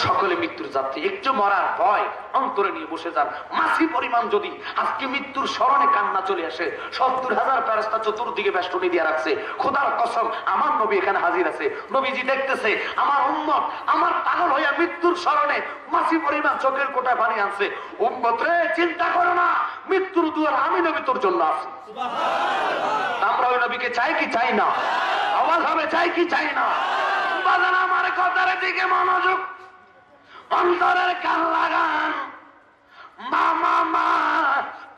সকলে মৃত্যুর যাত্রী। একটু মরার ভয় অন্তরে নিয়ে বসে যান। মাসি পরিমাণ যদি আজকে মৃত্যুর স্মরণে কান্না চলে আসে, 70,000 ফেরেশতা চতুর্দিকে বেষ্টনী দিয়ে রাখছে, খোদার কসম আমার নবী এখানে হাজির আছে, নবীজি দেখতেছে আমার উম্মত আমার পাগল হইয়া মৃত্যুর স্মরণে মাসি পরিমাণ চোখের কোটায় পানি আনছে। উম্মত রে চিন্তা করো না, মৃত্যুর দুয়ার আমি নবী তোর জন্য আছি। আমরা ওই নবীকে চাই কি চাই না? আওয়াজ হবে চাই কি চাই না? বাজান আমার কথার দিকে মনোযোগ, অন্তরের কান লাগান। মা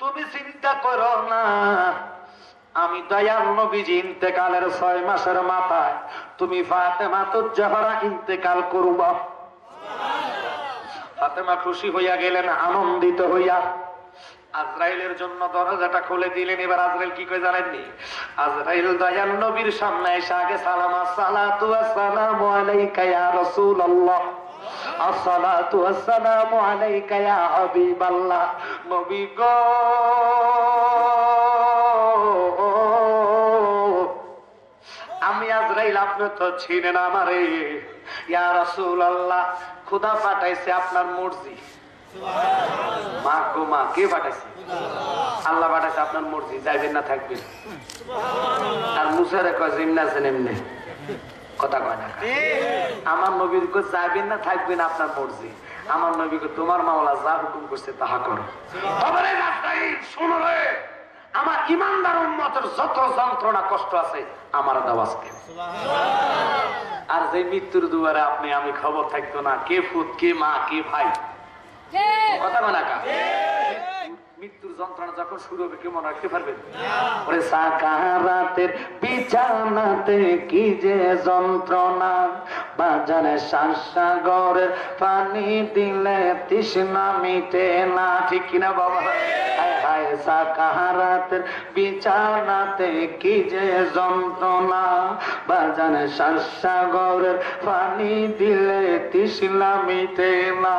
তুমি চিন্তা করো না, আমি দয়াল নবীজি ইন্তেকালের 6 মাসের মাথায় তুমি ফাতেমাতুজ জাহরা ইন্তেকাল করবা। ফাতেমা খুশি হইয়া গেলেন, আনন্দিত হইয়া আজরাইলের জন্য দরজাটা খুলে দিলেন। এবার আজরাইল কি কয় জানেননি? আজরাইল দয়াল নবীর সামনে এসে আগে সালাম, আসসালাতু ওয়াসসালামু আলাইকা ইয়া রাসূলুল্লাহ, আসসালাতু ওয়াসসালামু আলাইকা ইয়া হাবিবাল্লাহ। নবী গো, আমি আজরাইল আপনি আপনি তো ছিলেন আমারে। ইয়া রাসূলুল্লাহ, খোদা পাঠাইছে আপনার মর্জি। মা গো মা, কে পাঠাইছে? আল্লাহ পাঠাইছে আপনার মর্জি, যাইবেন না থাকবেন। আর মুসারে কয় যেমনি আছেন এমনি, কথা কয় না। আমার নবীর কো যাইবেন না থাকবেন আপনার মর্জি। আমার নবীকে তোমার মাওলা যা হুকুম করছে তাহা করো। তবে রে রাস্তায় শুনো রে, আমার ইমানদার উম্মতের যত যন্ত্রণা কষ্ট আছে আমার দাও আজকে। আর যে মৃত্যুর দুয়ারে আপনি আমি খবর থাকতো না, কে ফুত কে মা কে ভাই, কথা বলে না। মৃত্যুর যন্ত্রণা যখন শুরু হবে কেউ মনে রাখতে পারবেন? ওরে সাকারাতের বিছানাতে কি যে যন্ত্রণা, বাজারে সাগরের পানি দিলে তৃষ্ণা মিটে না, ঠিক কিনা বাবা? হায় হায় সাকারাতের বিছানাতে কি যে যন্ত্রণা, বাজারে সাগরের পানি দিলে তৃষ্ণা মিটে না।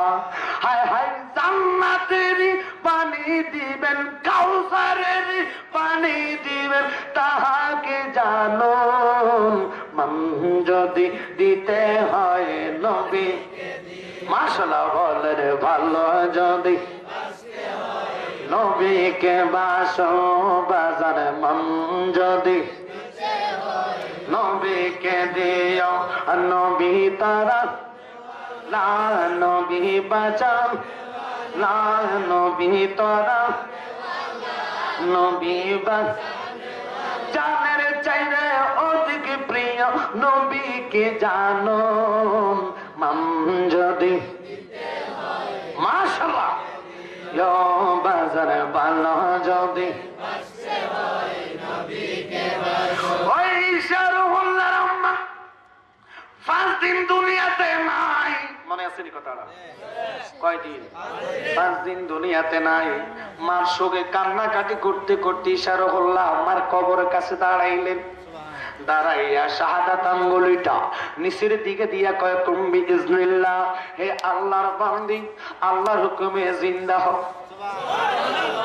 হায় হায় জান্নাতের পানি দিবেন, কাউসারের পানি দিবেন, তাহাকে জানো মান যদি দিতে হয় নবী। মাশাআল্লাহ বলেন ভালো, যদি নবীকে বাসো বাজারে মন যদি নবীকে দিও, নবী তারা লা নবী বাঁচাও, লা নবী তোরা নবী জানের চাইরে অধিক প্রিয় নবীকে জানো মান যদি। মাশাআল্লাহ বাজারে ভালো যদি ওই শাহরুহুল্লাহর আম্মা 5 দিন দুনিয়াতে নাই, মনে আছে নি কথাটা? কয়দিন? 5 দিন দুনিয়াতে নাই। মার শোকে কান্নাকাটি করতে করতে শাহরুহুল্লাহ আমার কবরের কাছে দাঁড়াইলেন। দাঁড়াইয়া শাহাদাত আঙ্গুলিটা নিচের দিকে দিয়া কয় কুম্বি ইজনিল্লাহ, হে আল্লাহর বান্দি, আল্লাহর হুকুমে জিন্দা হও।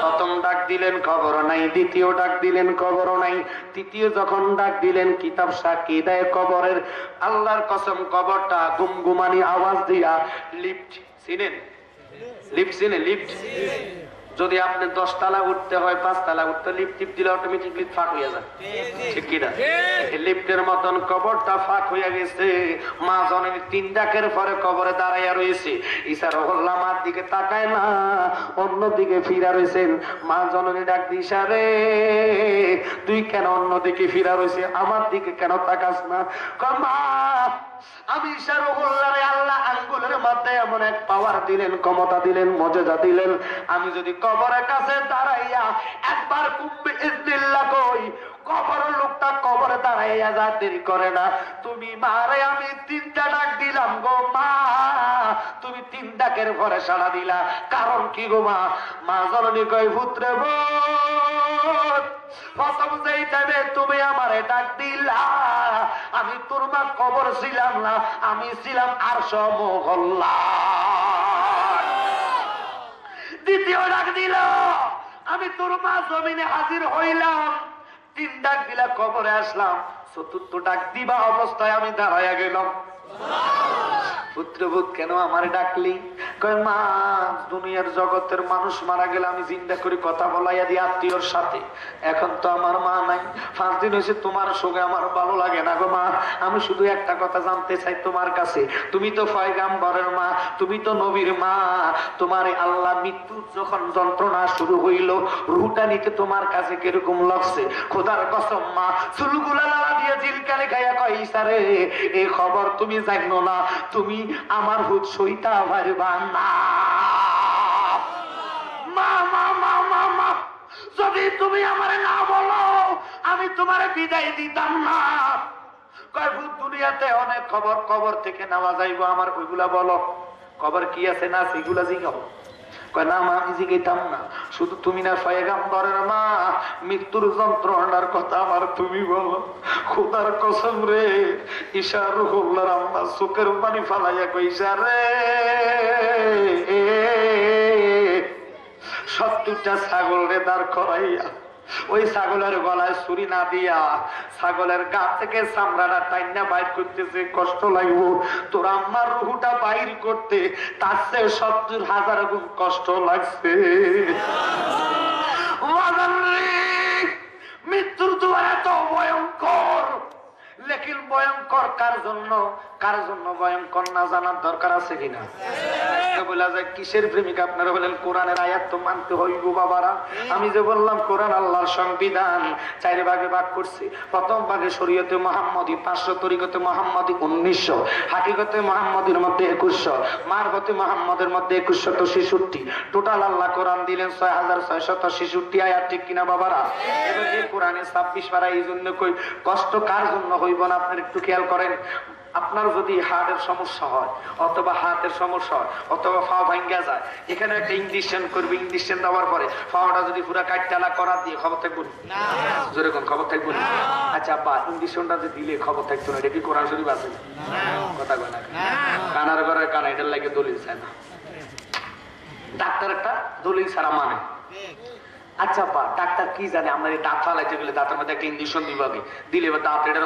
প্রথম ডাক দিলেন খবর নাই, দ্বিতীয় ডাক দিলেন খবর নাই, তৃতীয় যখন ডাক দিলেন কিতাব সাক্ষী দেয় কবরের, আল্লাহর কসম কবরটা গুমগুমানি আওয়াজ দিয়া লিফট, চিনেন লিফট? চিনেন লিফট? যদি আপনি 10 তলা উঠতে হয়, 5 তলা উঠতে লিফট টিপ দিলে অটোমেটিকলি ফাঁক হয়ে যায়, ঠিক কিনা? লিফটের মতন কবরটা ফাঁক হয়ে গেছে। মা জননী 3 ডাকের পরে কবরে দাঁড়াইয়া রয়েছে। ইশারুল্লাহ মার দিকে তাকায় না, অন্যদিকে ফিরা রয়েছেন। মা জননী ডাক দি, ইশারে তুই কেন অন্যদিকে ফিরা রয়েছে, আমার দিকে কেন তাকাস না? মা আমি শাহরুহুল্লাহরে আল্লাহ আঙ্গুলের মধ্যে এমন এক পাওয়ার দিলেন, ক্ষমতা দিলেন, মর্যাদা দিলেন, আমি যদি কবরের কাছে দাঁড়াইয়া একবার কুম্বে ইজনিল্লাহ কই, কবরের লোকটা কবরে দাঁড়াইয়া যা দেরি করে না। তুমি মারে আমি 3টা ডাক দিলাম গো মা, তুমি 3 ডাকের পরে সাড়া দিলা, কারণ কি গো মা? মা জননী কয়, পুত্রে বোন, প্রথম যেই টাইমে তুমি আমারে ডাক দিলা, আমি তোর মা কবর ছিলাম না, আমি ছিলাম আরশ মুগল্লা। দ্বিতীয় ডাক দিল, আমি তোর মা জমিনে হাজির হইলাম। 3 ডাক দিলা, কবরে আসলাম। 4র্থ ডাক দিবা অবস্থায় আমি দাঁড়াইয়া গেলাম। পুত্রবোধ কেন আমারে ডাকলি? কয় মা, দুনিয়ার জগতের মানুষ মারা গেলে আমি জিন্দা করে কথা বলাইয়া দিই আত্মীয়র সাথে, এখন তো আমার মা নাই। 5 দিন হয়েছে তোমার সঙ্গে আমার ভালো লাগে না গো মা। আমি শুধু একটা কথা জানতে চাই তোমার কাছে, তুমি তো পয়গাম্বরের মা, তুমি তো নবীর মা, তোমার আল্লাহ মৃত্যু যখন যন্ত্রণা শুরু হইল, রুহটা নিতে তোমার কাছে কিরকম লাগছে? খোদার কসম মা চুলগুলা লালা দিয়ে জিলকারে খাইয়া কয়, ইসারে এই খবর তুমি জানো না, তুমি আমার হুদ সইতা পারবা না। মা মা মা মা মা, যদি তুমি আমারে না বলো আমি তোমারে বিদায় দিতাম না। কয় ভূত দুনিয়াতে অনেক খবর কবর থেকে নেওয়া যাইব, আমার ওইগুলা বলো, কবর কি আছে না সেগুলা জিগাও। কয় না মা, আমি জিগাইতাম না, শুধু তুমি না পয়গাম্বরের মা, মৃত্যুর যন্ত্রণার কথা আমার তুমি বলো। খোদার কসম রে, ইশারুহুল্লাহর আম্মা চোখের পানি ফালাইয়া কই, ইশারে 70টা ছাগল রে দাঁড় করাইয়া ওই ছাগলের গলায় ছুরি না দিয়া ছাগলের গা থেকে চামড়াটা টাইনা বাইর করতেছে, কষ্ট লাগবো। তোর আম্মার রুহুটা বাইর করতে তার চেয়ে 70,000 গুণ কষ্ট লাগছে। মৃত্যুর দুয়ার এত ভয়ঙ্কর, লেকিন ভয়ঙ্কর কার জন্য? কার জন্য ভয়ঙ্কর না জানার দরকার আছে কিনা? বলা যায় কিসের প্রেমিক আপনারা বলেন? কোরআনের আয়াত তো মানতে হইব বাবারা। আমি যে বললাম কোরআন আল্লাহর সংবিধান, 4 ভাগে ভাগ করছি। প্রথম ভাগে শরীয়তে মুহাম্মদী 500, তরিকতে মুহাম্মদী 1900, হাকিকতে মুহাম্মদীর মধ্যে 2100, মারফতে মুহাম্মদের মধ্যে 2166। টোটাল আল্লাহ কোরআন দিলেন 6666 আয়াত, ঠিক কিনা বাবারা? এবার এই কোরআনে 26 পারা। এই জন্য কই কষ্ট কার জন্য হইব না আপনার একটু খেয়াল করেন। আপনার যদি হার্টের সমস্যা হয়, অথবা হাতের সমস্যা হয়, অথবা পা ভাঙ্গা যায়, এখানে একটা ইঞ্জেকশন করবে। ইঞ্জেকশন দেওয়ার পরে পাটা যদি পুরো কাটটালা করা দিয়ে খবর থাকবো না? জোরে কোন খবর থাকবো না? আচ্ছা বা ইঞ্জেকশনটা যে দিলে খবর থাকতো না, এটা কি কোরআন শরীফ আছে? কথা কয় না। কানার ঘরে কানা, এটার লাগে দলিল চায় না। ডাক্তার একটা দলিল ছাড়া মানে। আচ্ছা বা ডাক্তার কি জানে আমরা এই দাঁত ফালাইতে গেলে দাঁতের মধ্যে একটা ইঞ্জেকশন দিব, আগে দিলে এবার দাঁত এটা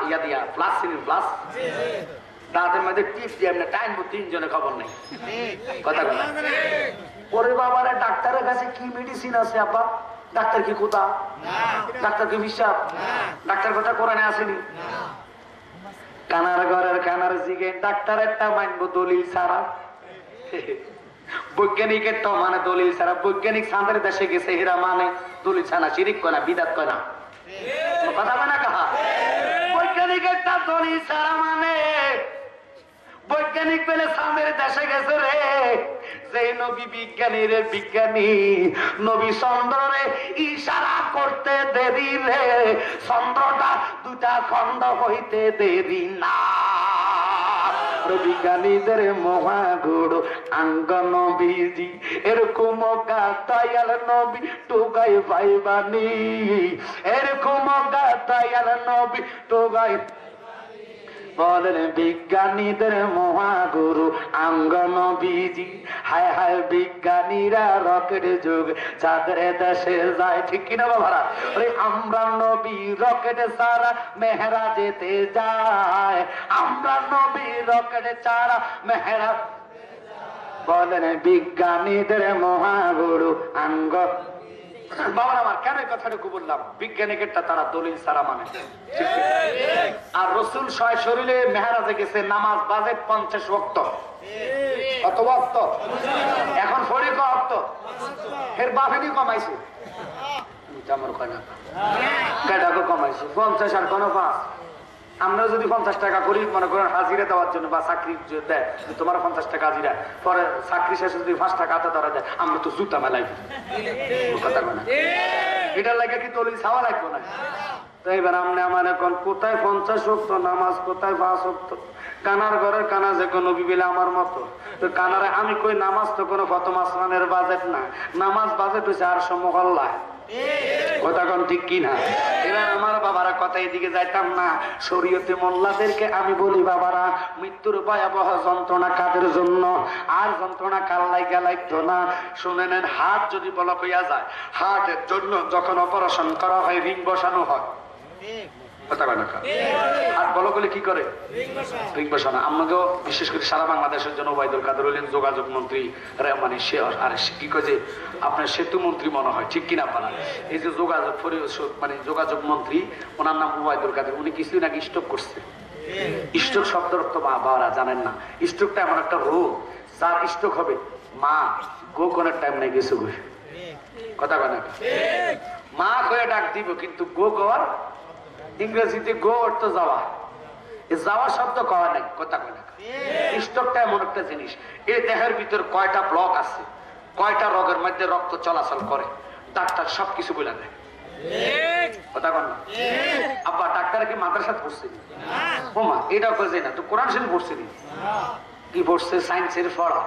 ইয়া দিয়া প্লাস চিনি প্লাস দাঁতের মধ্যে টিপ দিয়ে আমরা টাইমবো, 3 জনে খবর নেই। কথা বলা পরে বাবার ডাক্তারের কাছে কি মেডিসিন আছে? আপা ডাক্তার কি কোথা? ডাক্তার কি বিশ্বাস? ডাক্তার কথা কোরআনে আসেনি? কানার ঘরের কানার জিগে ডাক্তার একটা মানবো দলিল ছাড়া। বৈজ্ঞানিকের তো মানে দলিল ছাড়া। বৈজ্ঞানিক চাঁদের দেশে গেছে, এরা মানে দলিল ছাড়া, শিরিক কয় না, বিদাত কয় না। কথা বলে না কাহা? বৈজ্ঞানিকের তা দলিল ছাড়া মানে বৈজ্ঞানিক পেলে চাঁদের দেশে গেছে রে। যে নবী বিজ্ঞানীর বিজ্ঞানী, নবী চন্দ্ররে ইশারা করতে দেরি রে, চন্দ্রটা 2টা খণ্ড হইতে দেরি না। বিজ্ঞানীদের মহাগুরু আঙ্গ নবীজি, এরকম দয়াল নবী টুগাই ভাইবানি, এরকম দয়াল নবী টুগাই। বলেন বিজ্ঞানীদের মহাগুরু আঙ্গ নবীজি। হায় হায় বিজ্ঞানীরা রকেট যুগ চাঁদের দেশে যায়, ঠিক কিনা বাবারা? আমরা নবী রকেট ছাড়া মেহরাজেতে যায়, আমরা নবী রকেট ছাড়া মেহরাজ। বলেন বিজ্ঞানীদের মহাগুরু আঙ্গ। বাবার আমার কেন এই কথাটুকু বললাম? বিজ্ঞানিকেরটা তারা দলিল ছাড়া মানে। আর রসুল শরীরে মেহরাজে গেছে, নামাজ বাজে 50 ওয়াক্ত। কত ওয়াক্ত? এখন ফরি ওয়াক্ত। এর বাফেনি কমাইছে, আমার কয় না কেটাকে কমাইছে 50 আর কোন 5। আমরা যদি 50 টাকা করি, মনে করেন হাজিরা দেওয়ার জন্য বা চাকরি দেয়, তোমার 50 টাকা হাজিরা, পরে চাকরি শেষে যদি 5 টাকা হাতে ধরা দেয়, আমরা তো জুতা মেলাই। কথা বলে না? এটার লাগে কি দলিল ছাওয়া লাগবো না? তো এবার আমরা আমার এখন কোথায় 50 ওয়াক্ত নামাজ, কোথায় 5 ওয়াক্ত? কানার ঘরের কানা যে কোনো বিবেলে আমার মতো। তো কানারে আমি কই নামাজ তো কোনো প্রথম আসমানের বাজেট না, নামাজ বাজেট হচ্ছে আর মহল্লায়। কথা কোন ঠিক কিনা? এবার আমার বাবারা কথা এদিকে যাইতাম না। শরীয়তে মোল্লাদেরকে আমি বলি, বাবারা মৃত্যুর ভয়াবহ যন্ত্রণা কাদের জন্য? আর যন্ত্রণা কার লাইগা লাগতো না? শুনে নেন, হাত যদি ব্লক হইয়া যায়, হার্টের জন্য যখন অপারেশন করা হয়, রিং বসানো হয়। হাত ব্লক হলে কি করে? রিং বসানো। আমাকেও বিশেষ করে সারা বাংলাদেশের জন্য ওবায়দুল কাদের হলেন যোগাযোগ মন্ত্রী, মানে সে আর কি কয় যে আপনার সেতু মন্ত্রী মনে হয়, ঠিক কিনা পানা? এই যে যোগাযোগ মানে যোগাযোগ মন্ত্রী, ওনার নাম ওবায়দুল কাদের। উনি কিছুদিন আগে স্ট্রোক করছে। স্ট্রোক শব্দের অর্থ বাবারা জানেন না। স্ট্রোকটা এমন একটা রোগ, যার স্ট্রোক হবে মা গো কোনের টাইম নাই গেছে গো। কথা কয় না? মা কয়ে ডাক দিব, কিন্তু গো কওয়ার ইংরেজিতে গো অর্থ যাওয়া, যাওয়া শব্দ কওয়া নাই। কথা কয় না? স্ট্রোকটা এমন একটা জিনিস, এই দেহের ভিতর কয়টা ব্লক আছে, কয়টা রোগের মধ্যে রক্ত চলাচল করে, ডাক্তার সবকিছু বলে দেয়। কথা কন না? আব্বা ডাক্তার কি মাদ্রাসা পড়ছে? ও মা এটাও কয়ে না, তো কোরআন শরীফ পড়ছে কি পড়ছে? সায়েন্সের পড়া।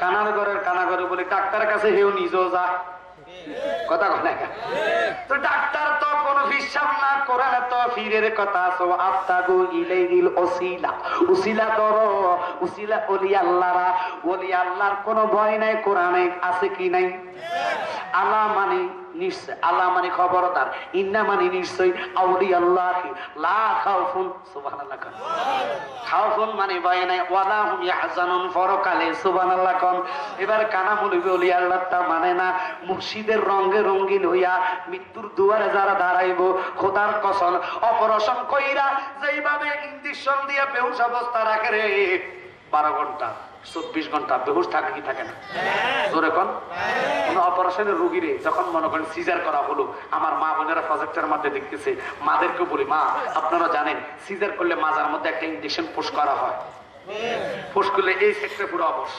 কানার ঘরের কানা ঘরে বলে ডাক্তারের কাছে হেউ নিজেও যা। কথা কয় না? তো ডাক্তার তো কোন হিসাব না করে, তো ফিরের কথা আছে, আত্তাগু ইলাইহিল ওসিলা, উসিলা করো, উসিলা ওলি আল্লাহরা। ওলি আল্লাহর কোনো ভয় নাই, কোরআনে আছে কি নাই? আলা মানে নিশ্চয়, আলা মানে খবরদার, ইন্না মানে নিশ্চয়, আউলিয়া আল্লাহ লা খাউফুন, সুবহানাল্লাহ কোন, খাউফুন মানে ভয় নাই, ওয়ালা হুম ইয়াহজানুন পরকালে, সুবহানাল্লাহ কোন। এবার কানা বলবে ওলিয়া আল্লাহ তা মানে না, মুর্শিদের রঙে রঙিন হইয়া মৃত্যুর দুয়ারে যারা দাঁড়াইব, খোদার কসম অপারেশন কইরা যেইভাবে ইঞ্জেকশন দিয়ে বেহুশ অবস্থা রাখে রে, 12 ঘন্টা 24 ঘন্টা বেহুশ থাকে কি থাকে না? জোরে কোন। কোন অপারেশনের রোগীরে যখন মনে করেন সিজার করা হলো, আমার মা বোনেরা প্রজেক্টের মধ্যে দেখতেছে, মাদেরকে বলি, মা আপনারা জানেন সিজার করলে মাজার মধ্যে একটা ইঞ্জেকশন পুশ করা হয়, পুশ করলে এই সেক্টরে পুরো অবশ,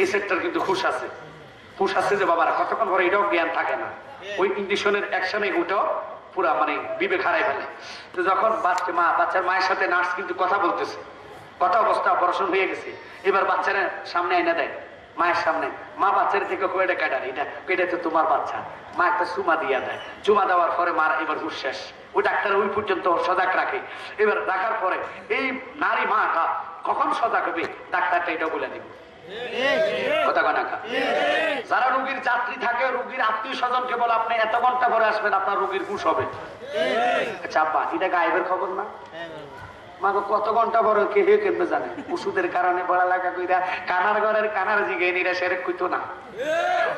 এই সেক্টর কিন্তু খুশ আছে, পুশ আছে যে বাবারা কতক্ষণ পরে এটাও জ্ঞান থাকে না, ওই ইঞ্জেকশনের অ্যাকশনে ওটাও পুরা মানে বিবেক হারাই ফেলে। তো যখন বাচ্চার মায়ের সাথে নার্স কিন্তু কথা বলতেছে, কথা অবস্থা অপারেশন হয়ে গেছে, এবার বাচ্চারা সামনে এনে দেয় মায়ের সামনে, মা বাচ্চার থেকে কয়েটা কাটার এটা তো তোমার বাচ্চা, মা একটা চুমা দিয়ে দেয়, চুমা দেওয়ার পরে মার এবার হুশ শেষ, ওই ডাক্তার ওই পর্যন্ত সজাগ রাখে। এবার রাখার পরে এই নারী মাটা কখন সজাগ হবে, ডাক্তারটা এটা বলে দিবে, কথা কয় না? যারা রোগীর যাত্রী থাকে, রোগীর আত্মীয় স্বজনকে বলে আপনি এত ঘন্টা পরে আসবেন, আপনার রোগীর হুশ হবে। আচ্ছা আব্বা, এটা গায়েবের খবর না? মাগো কত ঘন্টা বড় কে হে কেমনে জানে? ওষুধের কারণে পড়ালেখা কইরা কানার ঘরের কানার জিগে নিরা সেরে কইতো না।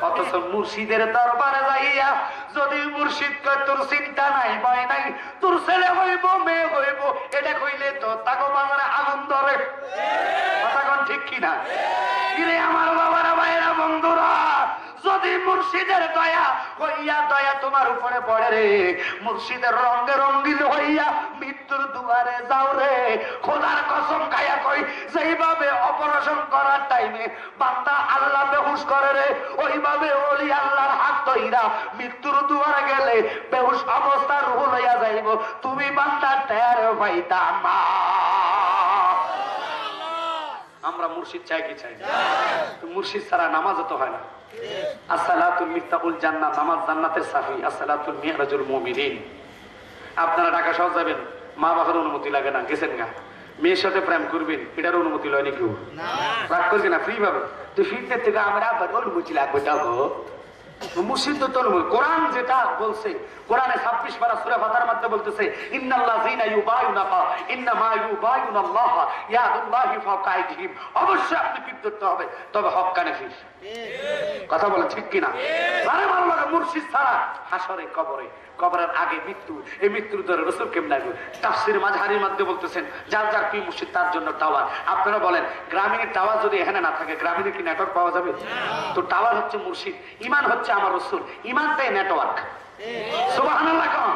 অথচ মুর্শিদের দরবারে যাইয়া যদি মুর্শিদ কয় তোর চিন্তা নাই, ভয় নাই, তোর ছেলে হইব মেয়ে হইব, এটা কইলে তো তাকে বাংলা আগুন ধরে, কথা কোন ঠিক কিনা? কিরে আমার বাবারা, ভাইরা, বন্ধুরা, যদি মুর্শিদের দয়া হইয়া দয়া তোমার উপরে পড়ে রে, মুর্শিদের রঙে রঙ্গিন হইয়া মৃত্যুর দুয়ারে যাও রে, খোদার কসম খাইয়া কই, যেইভাবে অপারেশন করার টাইমে বান্দা আল্লাহ বেহুশ করে রে, ওইভাবে ওলি আল্লাহর হাত ধইরা মৃত্যুর দুয়ারে গেলে বেহুশ অবস্থা রুহ লইয়া যাইব, তুমি বান্দা টের পাইতা না। আমরা মুর্শিদ চাই কি চাই? মুর্শিদ ছাড়া নামাজও তো হয় না। আসসালাতুল মিফতাহুল জান্নাত, নামাজ জান্নাতের চাবি, আসসালাতুল মিহরাজুল মুমিনিন। আপনারা ঢাকা শহর যাবেন, মা বাবার অনুমতি লাগে না, গেছেন গা, মেয়ের সাথে প্রেম করবেন, এটার অনুমতি লয় নাকি? রাগ করছি না, ফ্রি ভাবে তো ফিরতে থেকে আমার আবার অনুমতি লাগবে, যাবো মুর্শিদ তো অনুমতি। কোরআন যেটা বলছে, কোরআনে 26 পারা সূরা ফাতিহার মধ্যে বলতেছে, ইন্নাল্লাযীনা ইউবায়ুনাকা ইন্নামা ইউবায়ুনাল্লাহ ইয়াদুল্লাহি ফাওকা আইদিহিম, অবশ্যই আপনি পিঠ ধরতে হবে, তবে হক কানে ফির। কথা বলেন ঠিক কিনা? আরে ভালো লাগে, মুর্শিদ ছাড়া হাসরে কবরে, কবরের আগে মৃত্যু, এই মৃত্যুর ধরে রাসূল কেমন লাগবে? তাফসীর মাযহারির মধ্যে বলতেছেন, যার যার পীর মুর্শিদ তার জন্য টাওয়ার। আপনারা বলেন গ্রামীণের টাওয়ার যদি এখানে না থাকে, গ্রামীণের কি নেটওয়ার্ক পাওয়া যাবে? তো টাওয়ার হচ্ছে মুর্শিদ, ইমান হচ্ছে আমার রাসূল, ইমানটাই নেটওয়ার্ক। সুবহানাল্লাহ কোন।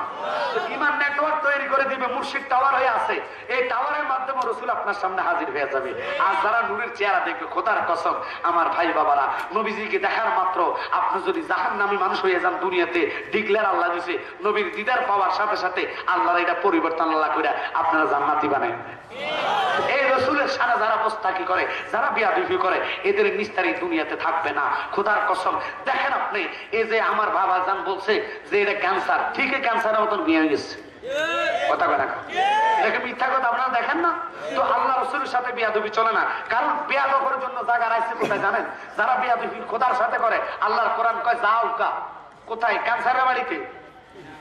ইমান নেটওয়ার্ক তৈরি করে দিবে, মুর্শিদ টাওয়ার হয়ে আছে, এই টাওয়ারের মাধ্যমে রাসূল আপনার সামনে হাজির হয়ে যাবে। আর যারা নূরের চেহারা দেখবে, খোদার কসম আমার ভাই বাবারা, নবীজিকে দেখার মাত্র আপনি যদি জাহান্নামী মানুষ হয়ে যান দুনিয়াতে, ডিক্লেয়ার আল্লাহ দিয়েছে, নবীর দিদার পাওয়ার সাথে সাথে আল্লাহর এটা পরিবর্তন আল্লাহ করে আপনারা জান্নাতি বানায়। এই রাসূলের সাথে যারা বস্তাকি করে, যারা বিয়াদবি করে, এদের নিস্তারি দুনিয়াতে থাকবে না, খোদার কসম। দেখেন আপনি, এই যে আমার বাবা জান বলছে যে এটা ক্যান্সার, ঠিকই ক্যান্সারের মতন বিয়ে হয়ে গেছে, কথা বলে না, এটাকে মিথ্যা কথা আপনারা দেখেন না? তো আল্লাহ রাসূলের সাথে বিয়াদবি চলে না, কারণ বিয়াদবের জন্য জায়গা রাখছে কোথায় জানেন? যারা বিয়াদবি খোদার সাথে করে, আল্লাহর কোরআন কয় যাও কা, কোথায়? ক্যান্সারের বাড়িতে,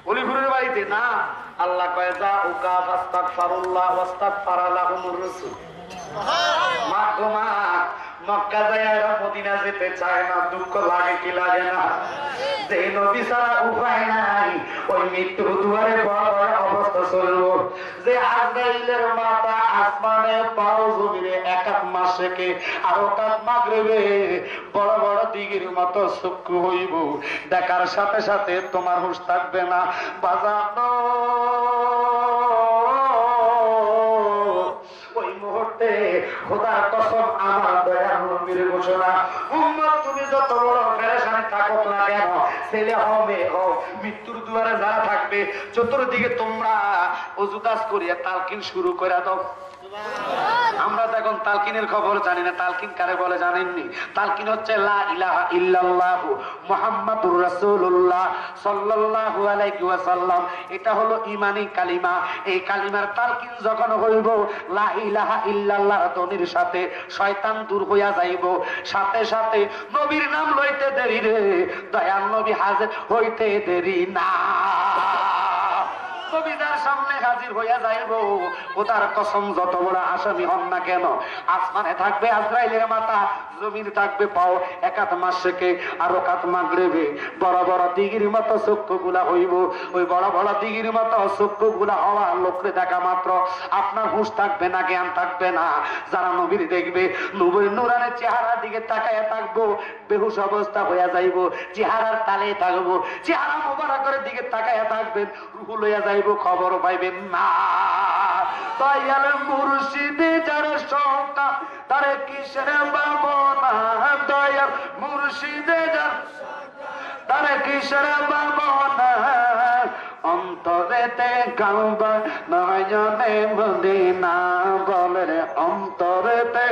অলিঘুরের বাড়িতে না, আল্লাহ কয় যাও কা ফাস্তাগফিরুল্লাহ ওয়াস্তাগফারা লাহুমুর রাসূল। মা গো মা, মক্কা যায় এরা মদিনা যেতে চায় না, দুঃখ লাগে কি লাগে না? যে নবী ছাড়া উপায় নাই, ওই মৃত্যুর দুয়ারে বড় অবস্থা চলবো, যে আজরাইলের মাথা আসমানে, পাও জমিনে, এক এক মাসেকে আর ওকাত মাগরিবে বড় বড় দিগির মতো চক্ষু হইব, দেখার সাথে সাথে তোমার হুঁশ থাকবে না। বাজানো ওই মুহূর্তে খোদার কসম আমার দয়ার নবীর ঘোষণা, উম্মত তুমি যত বড় পেরেশানি থাকো না কেন, ছেলে হও মেয়ে হও, মৃত্যুর দুয়ারে যারা থাকবে, চতুর্দিকে তোমরা ওযুদাস করিয়া তালকিন শুরু করে দাও। আমরা তো এখন তালকিনের খবর জানি না। তালকিন কারে বলে জানেননি? তালকিন হচ্ছে লা ইলাহা ইল্লাল্লাহু মুহাম্মাদুর রাসূলুল্লাহ সাল্লাল্লাহু আলাইহি ওয়াসাল্লাম। এটা হলো ঈমানি কালিমা। এই কালিমার তালকিন যখন হইব, লা ইলাহা ইল্লাল্লাহর ধ্বনির সাথে শয়তান দূর হইয়া যাইব। সাথে সাথে নবীর নাম লইতে দেরি রে, দয়াল নবী হাজির হইতে দেরি না। কবিতার সামনে হাজির হইয়া যাইব। ওটার কসম যত বড় আসামি হন না কেন, আসমানে থাকবে আজরাইলের মাথা, জমিন থাকবে পাও। একাত মাসকে আর ওকাত মাগরিবে বড় বড় দিঘির মতো চক্ষুগুলা হইব। ওই বড় বড় দিঘির মতো চক্ষুগুলা হওয়া লোকরে দেখা মাত্র আপনার হুঁশ থাকবে না, জ্ঞান থাকবে না। যারা নবীর দেখবে, নবীর নুরানের চেহারার দিকে তাকাইয়া থাকবো, বেহুশ অবস্থা হইয়া যাইব। চেহারার তালে থাকবো, চেহারা মোবারকের দিকে তাকাইয়া থাকবেন, রূহ লইয়া যাইব, খবর পাইবেন না। দয়াল মুর্শিদে যার সংখ্যা তারে কিসের ভাবনা, দয়াল মুর্শিদে যার তারে কিসের ভাবনা। অন্তরেতে কাউবা নয়নে মদিনা, বলে রে অন্তরেতে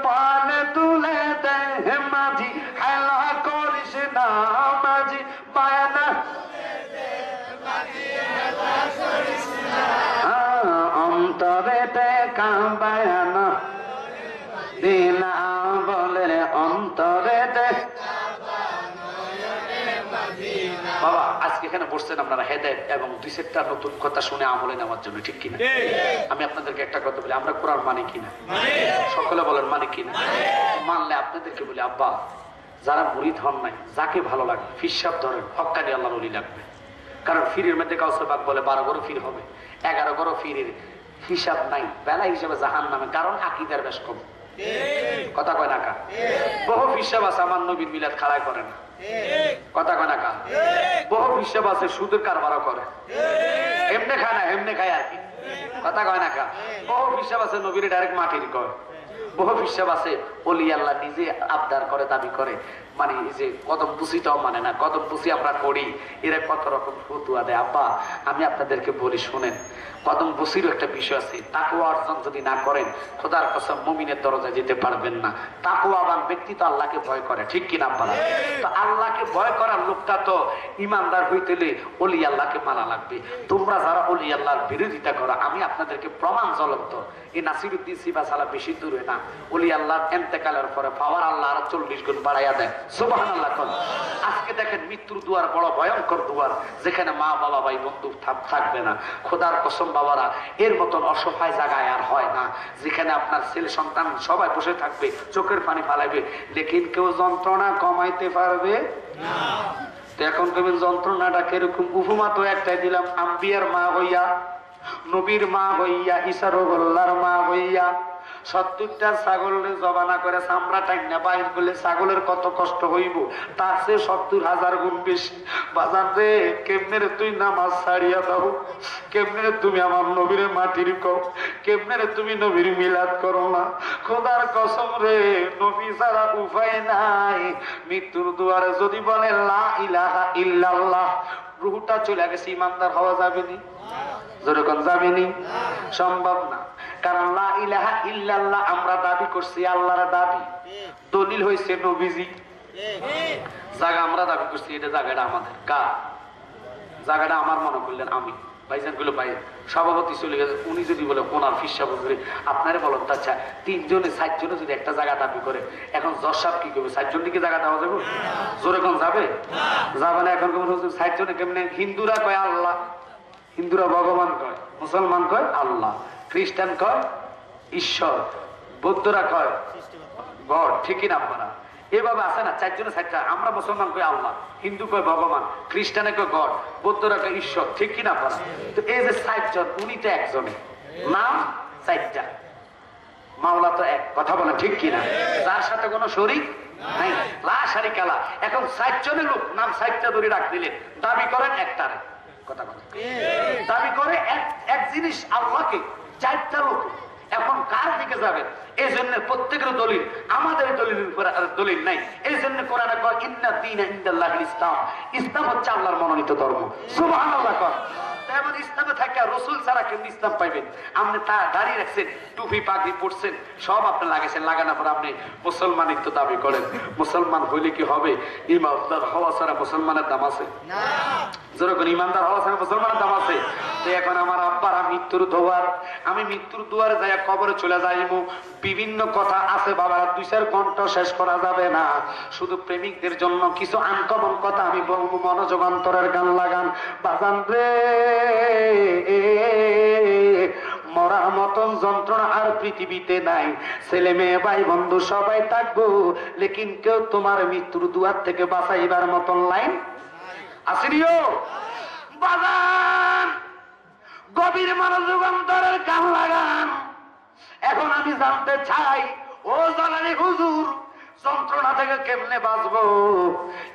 পানে তুলে দে মাঝি, হেলা করিস না মাঝি, বায়না অন্তরেতে কাবায়ানা দিনা, বলে রে অন্তরেতে। বাবা আজকে এখানে বসছেন আপনারা হেদায়েত এবং দুই চারটা নতুন কথা শুনে আমলে নেওয়ার জন্য, ঠিক কিনা? আমি আপনাদেরকে একটা কথা বলি, আমরা কোরআন মানি কিনা? সকলে বলেন মানি কিনা? মানলে আপনাদেরকে বলি, আব্বা যারা মুরিদ হন নাই, যাকে ভালো লাগে ফিরসাব ধরেন, হক্কানি আল্লাহর ওলি লাগবে। কারণ ফিরের মধ্যে কাউসার বাগ বলে 12 গরো ফির হবে, 11 গরো ফিরের হিসাব নাই, বেলা হিসাবে জাহান নামে। কারণ আকীদার বেশ কম, কথা কয় না কা? বহু হিসাব আছে আমার নবীর মিলাদ খাড়াই করে না, কথা কয় না কা? বহু হিসাব আছে সুদের কারবারও করে, এমনে খায় না এমনে খায় আর কি, কথা কয় না কা? বহু হিসাব আছে নবীর ডাইরেক্ট মাটির কয়। বহু হিসাব আছে ওলি আল্লাহ নিজে আবদার করে, দাবি করে, মানে এই যে কদম পুষিটাও মানে না, কদম পুষি আমরা করি, এরা কত রকম ফতুয়া দেয়। আব্বা আমি আপনাদেরকে বলি শোনেন, কদম বসিরও একটা বিষয় আছে। তাকওয়া অর্জন যদি না করেন, খোদার কসম মুমিনের দরজায় যেতে পারবেন না। তাকওয়াবান ব্যক্তি তো আল্লাহকে ভয় করে, ঠিক কিনা আপনারা? তো আল্লাহকে ভয় করার লোকটা তো ইমানদার হইতে হলে ওলি আল্লাহকে মানা লাগবে। তোমরা যারা ওলি আল্লাহর বিরোধিতা করো, আমি আপনাদেরকে প্রমাণ জ্বলন্ত, এই নাসিরুদ্দিন সিবাসালা বেশি দূরে না। ওলি আল্লাহর এন্তেকালের পরে পাওয়ার আল্লাহ আর 40 গুণ বাড়াইয়া দেয়। সুবহানাল্লাহ। আজকে দেখেন মৃত্যুর দুয়ার বড় ভয়ঙ্কর দুয়ার, যেখানে মা বাবা ভাই বন্ধু থাকবে না। খোদার কসম বাবারা, এর মতন অসহায় জায়গায় আর হয় না, যেখানে আপনার ছেলে সন্তান সবাই বসে থাকবে, চোখের পানি ফালাইবে, লেকিন কেউ যন্ত্রণা কমাইতে পারবে না। তো এখন কেমন যন্ত্রণাটা কিরকম? উপমা তো একটাই দিলাম, আম্বিয়ার মা হইয়া, নবীর মা হইয়া, ঈসা রুহুল্লাহর মা হইয়া 70টা ছাগলের জবানা করে চামড়া টাইনা বাইর করলে ছাগলের কত কষ্ট হইব, তার চেয়ে 70,000 গুণ বেশি। বাজান রে, কেমনে রে তুই নামাজ ছাড়িয়া দাও, কেমনে রে তুমি আমার নবীর মাটির কও, কেমনে রে তুমি নবীর মিলাদ করো না। খোদার কসম রে, নবী ছাড়া উপায় নাই। মৃত্যুর দুয়ারে যদি বলে লা ইলাহা ইল্লাল্লাহ, রুহটা চলে গেছে, ইমানদার হওয়া যাবে নি? যেরকম যাবে নি, সম্ভব না। কারণ লা ইলাহা ইল্লাল্লাহ আমরা দাবি করছি, আল্লাহর দাবি, দলিল হইছে নবীজি। জায়গা আমরা দাবি করছি, এটা জায়গাটা আমাদের। কার জায়গাটা? আমার মনে করলেন আমি ভাইজান গুলো ভাই সভাপতি চলে গেছে, উনি যদি বলে ওনার ফিসা বলবে, আপনারে বলেন তো আচ্ছা 3 জনে 4 জনে যদি একটা জায়গা দাবি করে, এখন জজ সাহেব কি করবে? 4 জনকে জায়গা দেওয়া যাবে? জোরে কোন যাবে? যাবে না। এখন কেমন 4 জনে কেমনে? হিন্দুরা কয় আল্লাহ, হিন্দুরা ভগবান কয়, মুসলমান কয় আল্লাহ, খ্রিস্টান কয় ঈশ্বর, বৌদ্ধরা কয় গড, ঠিকই না আপনারা? এভাবে আছে না, 4 জনে 4টা। আমরা মুসলমান কয় আল্লাহ, হিন্দু কয় ভগবান, খ্রিস্টানে কয় গড, বৌদ্ধরা কয় ঈশ্বর, ঠিক কিনা আপনারা? তো এই যে 4 জন, উনি তো একজনে, নাম 4টা, মাওলা তো এক, কথা বলে ঠিক কিনা? যার সাথে কোনো শরীক নাই, লা শারিকা লাহ। এখন 4 জনের লোক নাম 4টা ধরে রাখ দিলেন, দাবি করেন একটারে, কথা বলে দাবি করে এক জিনিস আল্লাহকে 4টা লোক। এখন কার দিকে যাবেন? এই জন্য প্রত্যেকের দলিল, আমাদের দলিলের উপর আর দলিল নাই। এই জন্য কোরআনে কয় ইন্না দীনা ইনদাল্লাহিল ইসলাম, ইসলাম হচ্ছে আল্লাহর মনোনীত ধর্ম। সুবহানাল্লাহ। তেমন ইসলামে থাকে রসুল ছাড়া কেমনি ইসলাম পাইবেন? আপনি তা দাঁড়িয়ে রাখছেন, টুপি পাগড়ি পড়ছেন, সব আপনি লাগাইছেন, লাগানোর পর আপনি মুসলমানিত্ব দাবি করেন। মুসলমান হইলে কি হবে? ইমানদার হওয়া ছাড়া মুসলমানের দাম আছে? যেরকম ইমানদার হওয়া ছাড়া মুসলমানের দাম আছে। তো এখন আমার আব্বারা মৃত্যুর দুয়ার, আমি মৃত্যুর দুয়ারে যাই, কবরে চলে যাইব। বিভিন্ন কথা আছে বাবা, 2-4 ঘন্টা শেষ করা যাবে না। শুধু প্রেমিকদের জন্য কিছু আনকমন কথা আমি বলবো, মনোযোগ অন্তরের গান লাগান। বাজান রে, মরার মতন যন্ত্রণা আর পৃথিবীতে নাই। ছেলে মেয়ে ভাই বন্ধু সবাই থাকবো, লেকিন কেউ তোমার মৃত্যুর দুয়ার থেকে বাঁচাইবার মতন লাইন আসিনিও। বাজান গভীর মনোযোগ অন্তরের গান লাগান। এখন আমি জানতে চাই, ও জালালি হুজুর, যন্ত্রণা থেকে কেমনে বাঁচবো?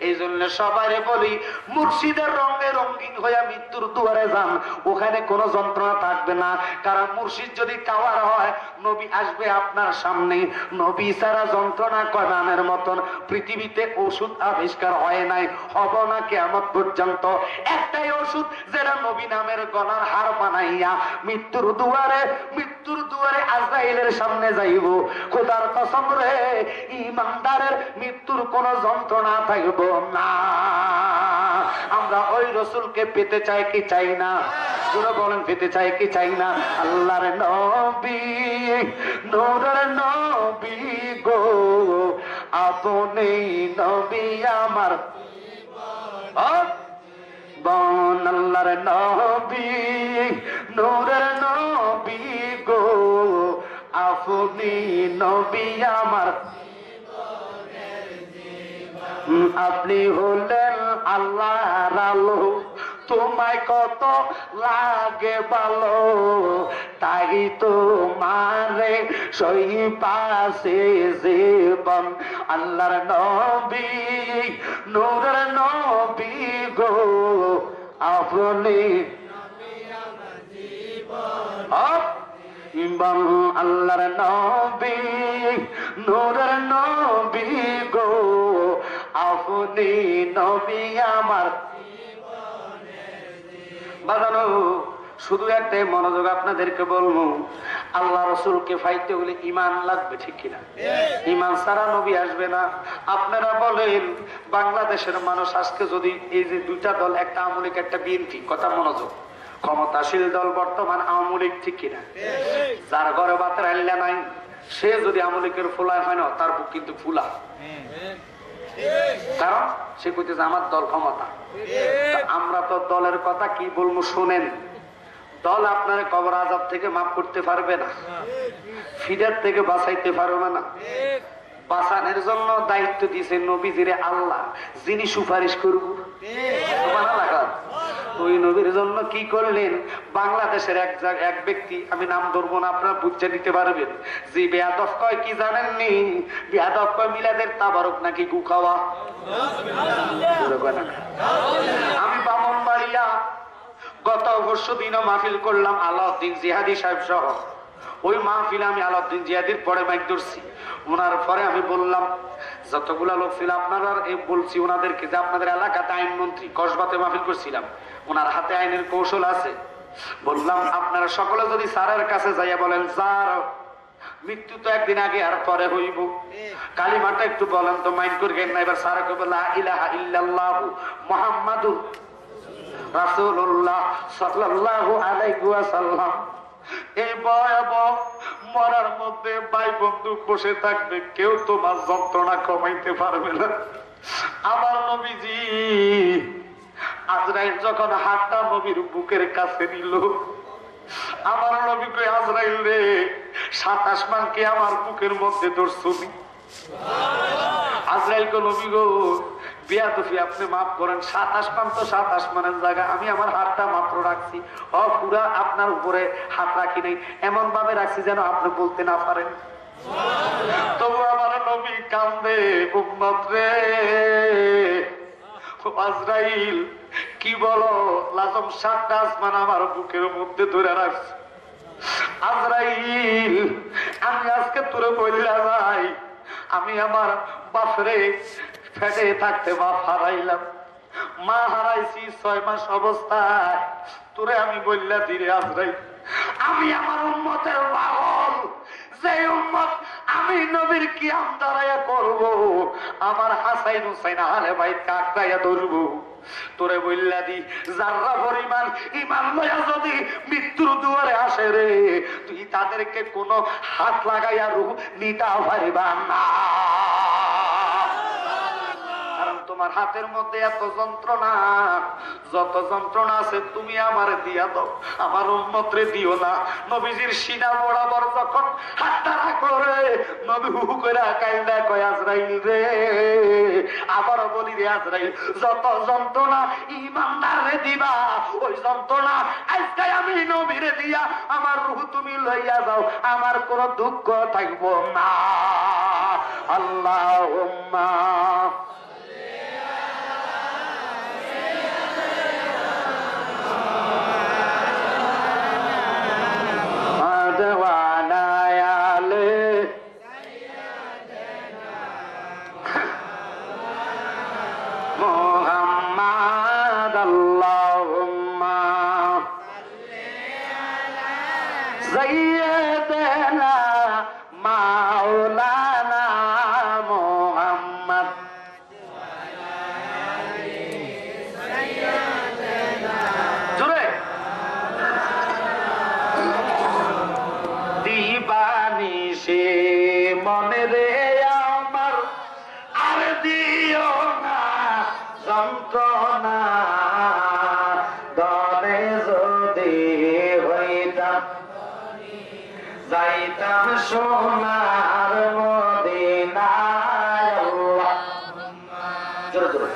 এই জন্য সবাই বলি, মুর্শিদের রঙে রঙিন হইয়া মৃত্যুর দুয়ারে যান, ওখানে কোনো যন্ত্রণা থাকবে না। কারণ মুর্শিদ যদি কাওয়ার হয়, নবী আসবে আপনার সামনে। নবী ছাড়া যন্ত্রণা কমানোর মতন পৃথিবীতে ওষুধ আবিষ্কার হয় নাই, হব না কিয়ামত পর্যন্ত। একটাই ওষুধ, যেটা নবী নামের গলার হার বানাইয়া মৃত্যুর দুয়ারে আজরাইলের সামনে যাইব। খোদার কসম রে, ইমানদারের মৃত্যুর কোন যন্ত্রণা থাকব না। আমরা ওই রসুলকে পেতে চাই কি চাই না? জোরে বলেন, পেতে চাই কি চাই না? আল্লাহর নবী, নূরের নবী গো, আপনি নবী আমার বন। আল্লাহর নবী, নূরের নবী গো, আপনি নবী আমার। আপনি হলেন আল্লাহর আলো, তোমায় কত লাগে ভালো, তাই তো মারে সই পাশে জীবন। আল্লাহর নবী, নূরের নবী গো, আপনি আল্লাহর নবী, নূরের নবী গো, আপনি নবী আমার। বাজানো শুধু একটাই মনোযোগ আপনাদেরকে বলবো, আল্লাহ রসুলকে পাইতে হলে ইমান লাগবে, ঠিক কিনা? ইমান ছাড়া নবী আসবে না। আপনারা বলেন, বাংলাদেশের মানুষ আজকে যদি এই যে দুইটা দল, একটা আওয়ামী লীগ একটা বিএনপি, কথা মনোযোগ, ক্ষমতাশীল দল বর্তমান আওয়ামী লীগ, ঠিক কিনা? যার ঘরে বাতের আল্লা নাই, সে যদি আওয়ামী লীগের ফুলায় হয় না, তার বুক কিন্তু ফুলা। কারণ সে কইতেছে আমার দল ক্ষমতা। আমরা তো দলের কথা কি বলবো শোনেন। দল আপনার কবর আযাব থেকে মাফ করতে পারবে না, ফিরার থেকে বাঁচাইতে পারবে না। বাঁচানোর জন্য দায়িত্ব দিয়েছে নবীজিরে আল্লাহ, যিনি সুপারিশ করব। ওই নবীর জন্য কি করলেন? বাংলাদেশের এক ব্যক্তি, আমি নাম ধরবো না, আপনারা বুঝে নিতে পারবেন, যে বেয়াদব কয় কি জানেননি? বেয়াদব কয় মিলাদের তাবারক নাকি গু খাওয়া। আমি ব্রাহ্মণবাড়িয়া গত পরশু দিনও মাহফিল করলাম আলাউদ্দিন জিহাদি সাহেব সহ। ওই মাহফিলে আমি আলাউদ্দিন জিহাদির পরে মাইক ধরছি। ওনার পরে আমি বললাম, যতগুলা লোক ছিল আপনারা বলছি ওনাদেরকে, যে আপনাদের এলাকাতে আইনমন্ত্রী, কসবাতে মাহফিল করছিলাম, ওনার হাতে আইনের কৌশল আছে। বললাম আপনারা সকলে যদি স্যারের কাছে যাইয়া বলেন, স্যার মৃত্যু তো একদিন আগে আর পরে হইব, কালিমাটা একটু বলেন তো, মাইন্ড করবেন না। এবার স্যার কবে লা ইলাহা ইল্লাল্লাহু মুহাম্মাদুর রাসূলুল্লাহ সাল্লাল্লাহু আলাইহি ওয়াসাল্লাম। এই ভয়াবহ মরার মধ্যে ভাই বন্ধু বসে থাকবে, কেউ তোমার যন্ত্রণা কমাইতে পারবে না। আমার নবীজি আজরাইল যখন হাতটা নবীর বুকের কাছে নিল, আমার নবী কই, আজরাইল রে, 7 আসমানকে আমার বুকের মধ্যে ধরছুনি। আজরাইল কো, নবী গো বিয়াদফি, আপনি মাফ করেন, 7 আসমান তো 7 আসমানের জায়গা, আমি আমার হাতটা মাত্র রাখছি, পুরা আপনার উপরে হাত রাখি নাই, এমন ভাবে রাখছি যেন আপনি বলতে না পারেন। তবু আমার নবী কান্দে, উম্মত রে, আজরাইল কি বলো, লাজম 7টা আসমান আমার বুকের মধ্যে ধরে রাখছে। আজরাইল আমি আজকে তোরে বললা ভাই, আমি আমার বাপরে ফেটে থাকতে বাপ হারাইলাম, মা হারাইছি 6 মাস অবস্থায়, তোরে আমি বললা ধীরে আজরাইল, আমি আমার উম্মতের পাগল, যে উম্মত আমি নবীর কিয়াম দাঁড়াইয়া করব, আমার হাসাইন হুসাইন আহলে বাইত কাকড়াইয়া ধরবো, তোরে বললা দি যারা পরিমাণ ইমান লইয়া যদি মৃত্যুর দুয়ারে আসে রে, তুই তাদেরকে কোনো হাত লাগাইয়া রূপ নিতে পারিবা না। কারণ তোমার হাতের মধ্যে এত যন্ত্রণা, যত যন্ত্রণা আছে তুমি আমারে দিয়া দাও, আমার উম্মতরে দিও না। নবীজির সিনা বরাবর যখন হাতটা রাখলো রে, নবী হু করে কাইন্দা কয় আজরাইল রে, আবারও বলি রে আজরাইল, যত যন্ত্রণা ইমানদারে দিবা ওই যন্ত্রণা আজকে আমি নবীরে দিয়া আমার রূহ তুমি লইয়া যাও, আমার কোনো দুঃখ থাকবো না। আল্লাহুম্মা মোহাম্মদ আল্লাহুম্মা সাইয়্যিদানা মাওলানা মোহাম্মদ জোরে দিবানিশে মনে রে আমার আর দিও না যন্ত্রণা, দলে যদি হইতাম যাইতাম সোনার মদিনায়। আল্লাহ জোরে জোরে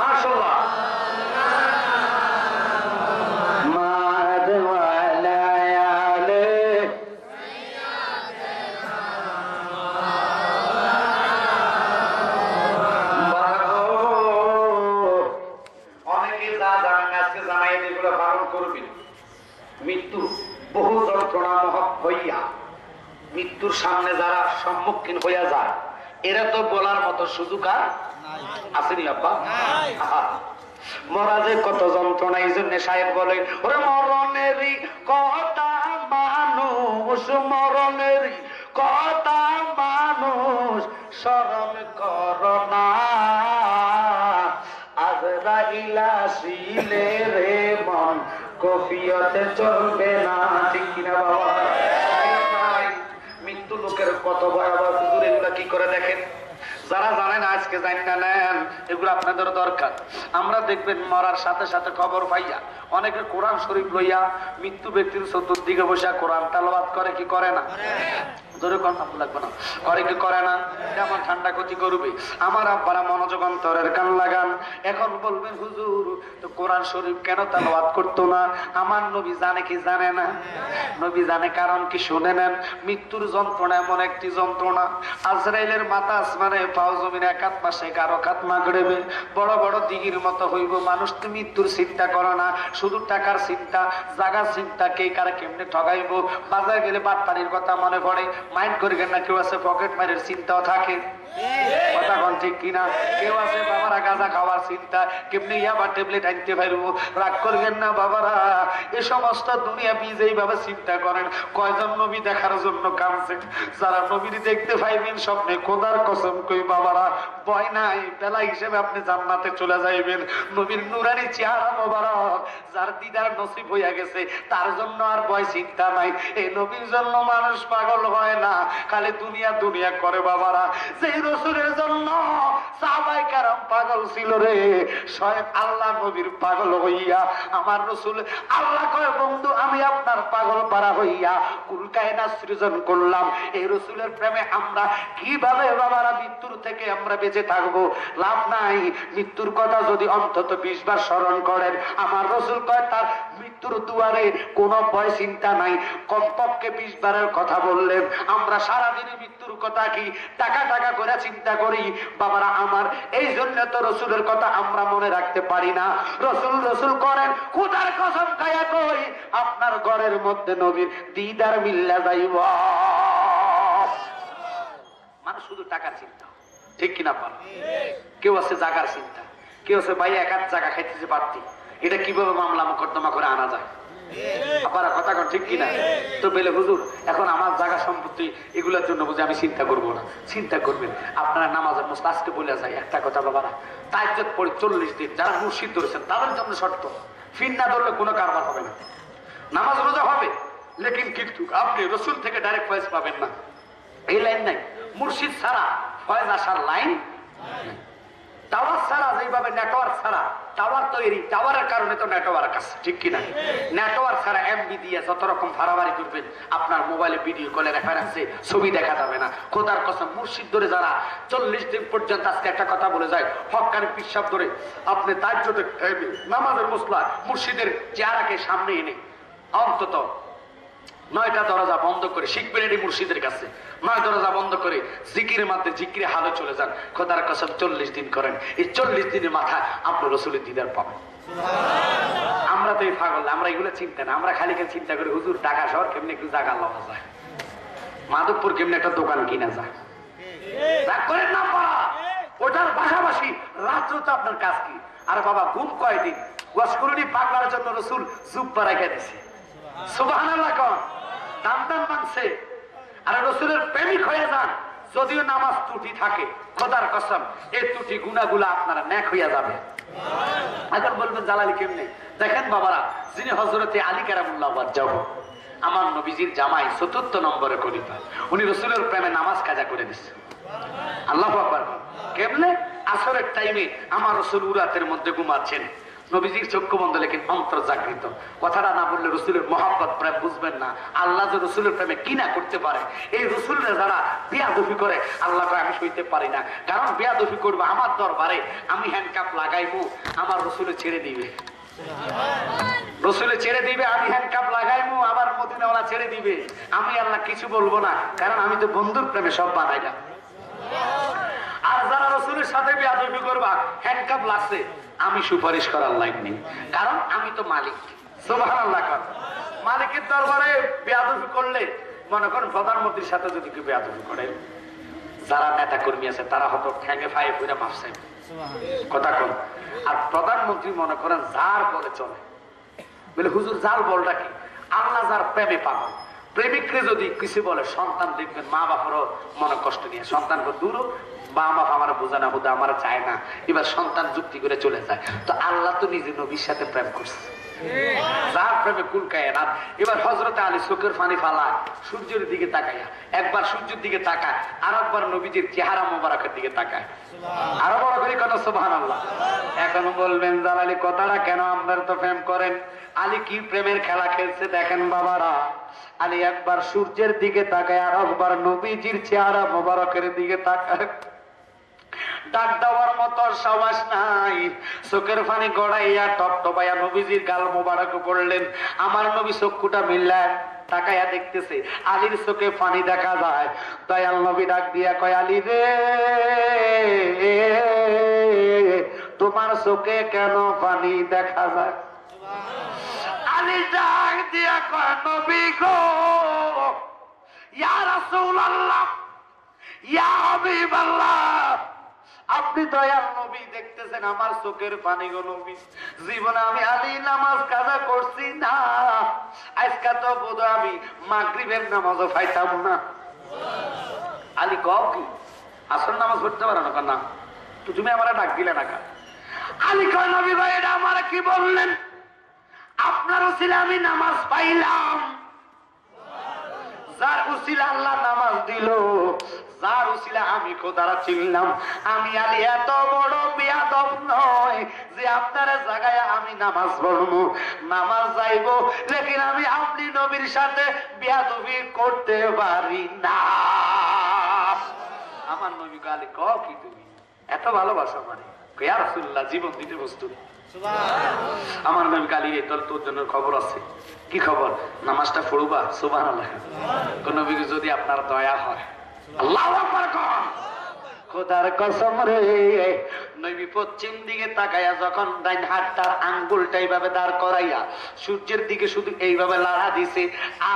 মাশাআল্লাহ। মাদ ওয়ালা আলে মৃত্যু বহু যন্ত্রণা হইয়া মৃত্যুর সামনে যারা সম্মুখীন হইয়া যায়, এরা তো বলার মতো সুযোগ আর আসেনি আব্বা। মরা যে কত যন্ত্রণা, এই জন্য সাহেব বলে ওরে মরণেরই কথা মানুষ, মরণেরই কথা মানুষ স্মরণ করোনা, আজরাইল আসিলে রে মন কফিয়তে চলবে না, ঠিক কিনা বাবা? মৃত্যু লোকের কত ভয়াবহ, হুজুর এগুলা কি করে দেখেন। যারা জানেন আজকে জানি না নেন, এগুলো আপনাদের দরকার। আমরা দেখবেন মরার সাথে সাথে খবর পাইয়া অনেকে কোরআন শরীফ লইয়া মৃত্যু ব্যক্তির চতুর্দিকে বসে কোরআন তালাওয়াত করে কি করে না? জোরে কথা লাগবে না, করে কি করে না? কেমন ঠান্ডা ক্ষতি করবে। আমার আব্বারা মনোযোগ অন্তরের কান লাগান। এখন বলবেন হুজুর তো কোরআন শরীফ কেন তালাওয়াত করতো না? আমার নবী জানে কি জানে না? নবী জানে, কারণ কি শুনে নেন। মৃত্যুর যন্ত্রণা এমন একটি যন্ত্রণা, আজরাইলের মাথা আসমানে পাও জমিনে একাত মাসে কারো খাত মাগড়েবে, বড় বড় দিঘির মতো হইব। মানুষ তো মৃত্যুর চিন্তা করে না, শুধু টাকার চিন্তা, জায়গার চিন্তা, কে কারা কেমনে ঠগাইবো। বাজার গেলে বাটপানির কথা মনে পড়ে, মাইন্ড করবেন না। কেউ আছে পকেট মারের চিন্তাও থাকে, কথা কোন ঠিক কিনা? কেউ আছে বাবারা গাঁজা খাওয়ার চিন্তা, কেমনি আবার ট্যাবলেট আনতে পারবো। রাগ করবেন না বাবারা, এ সমস্ত দুনিয়া যেইভাবে চিন্তা করেন। কয়জন নবী দেখার জন্য কাঁদছেন, যারা নবীর দেখতে পাইবেন স্বপ্নে, খোদার কসম কই বাবারা ভয় নাই, বেলা হিসেবে আপনি জান্নাতে চলে যাইবেন। নবীর নুরানি চেহারা মোবারক যার দিদার নসিব হইয়া গেছে, তার জন্য আর ভয় চিন্তা নাই। এই নবীর জন্য মানুষ পাগল হয় না, খালি দুনিয়া দুনিয়া করে বাবারা। যে রসুলের জন্য সাহাবায়ে কেরাম পাগল ছিল রে, স্বয়ং আল্লাহ নবীর পাগল হইয়া আমার রসুল আল্লাহ কয় বন্ধু আমি আপনার পাগল পারা হইয়া কুল কায়নাত সৃজন করলাম। এই রসুলের প্রেমে আমরা কিভাবে বাবারা মৃত্যুর থেকে আমরা বেঁচে থাকবো? লাভ নাই। মৃত্যুর কথা যদি অন্তত 20 বার স্মরণ করেন, আমার রসুল কয় তার মৃত্যুর দুয়ারে কোনো ভয় চিন্তা নাই। কমপক্ষে 20 বারের কথা বললেন। আমরা সারাদিনে মৃত্যুর কথা কি টাকা টাকা করে চিন্তা করি বাবারা আমার। এই জন্য তো রসুলের কথা আমরা মনে রাখতে পারি না। রসুল রসুল করেন, খোদার কসম খায়া কই আপনার ঘরের মধ্যে নবীর দিদার মিল্লা যাইব। মানুষ শুধু টাকা চিন্তা ঠিক কিনা বল? কেউ আছে জাগার চিন্তা, কেউ আছে ভাই এক হাত জায়গা খাইতেছে পারতি, এটা কিভাবে মামলা মোকদ্দমা করে আনা যায়। আপনারা কথা কন ঠিক কিনা? তো বেলে হুজুর এখন আমার জায়গা সম্পত্তি এগুলোর জন্য বুঝে আমি চিন্তা করবো না। চিন্তা করবেন আপনারা নামাজের মস্ত আজকে বলে যায় একটা কথা বাবারা, তাহাজ্জুদ পড়ে 40 দিন যারা মুর্শিদ ধরেছেন তাদের জন্য শর্ত, ফির না ধরলে কোনো কারবার হবে না। নামাজ রোজা হবে লেকিন কিন্তু আপনি রসুল থেকে ডাইরেক্ট ফয়েজ পাবেন না, এই লাইন নাই। মুর্শিদ ছাড়া ফয়েজ আসার লাইন নাই। টাওয়ার ছাড়া যেভাবে নেটওয়ার্ক ছাড়া টাওয়ার তৈরি, টাওয়ারের কারণে তো নেটওয়ার্ক আছে ঠিক কিনা? নেটওয়ার্ক ছাড়া এমবি দিয়ে যত রকম ফাড়াবাড়ি করবেন আপনার মোবাইলে ভিডিও কলে রেফারেন্সে ছবি দেখা যাবে না। খোদার কসম মুর্শিদ ধরে যারা 40 দিন পর্যন্ত আজকে একটা কথা বলে যায় হক্কানি পিসাব ধরে আপনি তাহাজ্জুদে নামাজের মুসলা মুর্শিদের চেহারাকে সামনে এনে অন্তত 9টা দরজা বন্ধ করে শিখবেন এটি মুর্শিদের কাছে, 9 দরজা বন্ধ করে জিকিরের মাধ্যমে জিকিরে হালে চলে যান। খোদার কসম 40 দিন করেন, এই 40 দিনের মাথায় আপনি রসুলের দিদার পাবেন। আমরা তো এই পাগল, আমরা এগুলো চিন্তা না, আমরা খালি চিন্তা করি হুজুর ঢাকা শহর কেমনি একটু জায়গা লওয়া যায়, মাধবপুর কেমনি একটা দোকান কিনা যায়। রাগ করেন না পাড়া, ওটার পাশাপাশি রাত্র তো আপনার কাজ কি? আর বাবা ঘুম কয়দিন ওয়াশকুরুনি পাগলার জন্য রসুল জুব্বা রেখে দিছে। সুবহানাল্লাহ কোন দাম দাম মানছে। আর রসুলের প্রেমিক হয়ে যান, যদিও নামাজ ত্রুটি থাকে খোদার কসম এই ত্রুটি গুনাহগুলো আপনারা নেক হইয়া যাবে। এখন বলবেন জালালি কেমনে? দেখেন বাবারা, যিনি হযরতে আলী কারামুল্লাহ ওয়াজহাহু আমার নবীজির জামাই 4th নম্বরে খলিফা, উনি রসুলের প্রেমে নামাজ কাজা করে দিচ্ছে। আল্লাহু আকবার। কেমনে? আসরের টাইমে আমার রসুল উরাতের মধ্যে ঘুমাচ্ছেন, নবীজির চক্ষু বন্ধ লেকিন অন্তর জাগৃত। কথাটা না বললে রসুলের মহব্বত প্রেম বুঝবেন না। আল্লাহ যে রসুলের প্রেমে কি না করতে পারে, এই রসুলের যারা বেয়াদবি করে আল্লাহ কয় আমি সইতে পারি না, কারণ বেয়াদবি করবো আমার দরবারে আমি হ্যান্ডকাপ লাগাইবো, আমার রসুলে ছেড়ে দিবে, রসুলে ছেড়ে দিবে, আমি হ্যান্ডকাপ লাগাইবো, আবার মদিনাওয়ালা ছেড়ে দিবে, আমি আল্লাহ কিছু বলবো না, কারণ আমি তো বন্ধুর প্রেমে সব বানাইলাম। আর যারা রসুলের সাথে বেয়াদবি করবা হ্যান্ডকাপ লাগছে, আমি সুপারিশ করার লাইন নেই, কারণ আমি তো মালিক। সুবহানাল্লাহ। মালিকের দরবারে বেয়াদবি করলে মনে করেন প্রধানমন্ত্রীর সাথে যদি কেউ বেয়াদবি করে, যারা নেতা কর্মী আছে তারা হয়তো ঠ্যাঙে ফায়ে ফুইরা মাফ চাইবে, কথা কর। আর প্রধানমন্ত্রী মনে করেন যার বলে চলে, বলে হুজুর যার বলটা কি? আল্লাহ যার প্রেমে পাগল, প্রেমিকরে যদি কিছু বলে সন্তান দেখবেন মা বাপেরও মনে কষ্ট নিয়ে সন্তানকে দূরও বা বাপ আমার বোঝা না বোধা আমার চায় না, এবার সন্তান যুক্তি করে চলে যায়। তো আল্লাহ তো নিজে নবীর সাথে প্রেম করছে, যার প্রেমে কুলকায় না। এবার হযরতে আলী চোখের পানি ফালায় সূর্যের দিকে তাকাইয়া, একবার সূর্যের দিকে তাকায়, আর একবার নবীজির চেহারা মোবারকের দিকে তাকায়, আরো বড় করে কথা সুবহানাল্লাহ। এখন বলবেন জালালি কথাটা কেন আপনারা তো প্রেম করেন? আলী কি প্রেমের খেলা খেলছে দেখেন বাবারা। আলী একবার সূর্যের দিকে তাকায়, আর একবার নবীজির চেহারা মোবারকের দিকে তাকায়, ডাক দেওয়ার মতো সাহস নাই, চোখের পানি গড়াইয়া টপটপাইয়া নবীজির গাল মোবারক পড়লেন। আমার নবী চক্ষুটা মিললেন, তাকাইয়া দেখতেছে আলীর চোখে পানি দেখা যায়। দয়াল নবী ডাক দিয়া কয়, আলী রে তোমার চোখে কেন পানি দেখা যায়? আলী ডাক দিয়া কয়, নবী গো, ইয়া রাসূলুল্লাহ, ইয়া হাবিবাল্লাহ, আপনি দয়াল নবী দেখতেছেন আমার চোখের পানি গো নবী। জীবনে আমি আলী নামাজ কাজা করছি না, আজকে তো বোধ আমি মাগরিবের নামাজও পাইতাম না। আলী কও কি আসর নামাজ পড়তে পারো না? না তো তুমি আমার ডাক দিলে না? আলী কয়, নবী ভাই এটা আমার কি বললেন? আপনার উসিলা আমি নামাজ পাইলাম, যার উসিলা আল্লাহ নামাজ দিল, যার উসিলা আমি খোদারা চিনলাম। আমি আলী এত বড় বেয়াদব নয় যে আপনার জায়গায় আমি নামাজ পড়বো, নামাজ যাইবো, লেকিন আমি আপনি নবীর সাথে বেয়াদবি করতে পারি না। আমার নবী আলী কও কি তুমি এত ভালোবাসো মানে? ইয়া রাসূলুল্লাহ জীবন দিতে বস্তু। আমার নবী আলী এই তোর জন্য খবর আছে। কি খবর? নামাজটা পড়বা। সুবহানাল্লাহ। কোন নবীকে যদি আপনার দয়া হয়, আল্লাহু আকবার কোন, খোদার কসম রে, নবী পশ্চিম দিকে তাকাইয়া যখন ডাইন হাতটার আঙ্গুলটা এইভাবে দাঁড় করাইয়া সূর্যের দিকে শুধু এইভাবে লাড়া দিছে,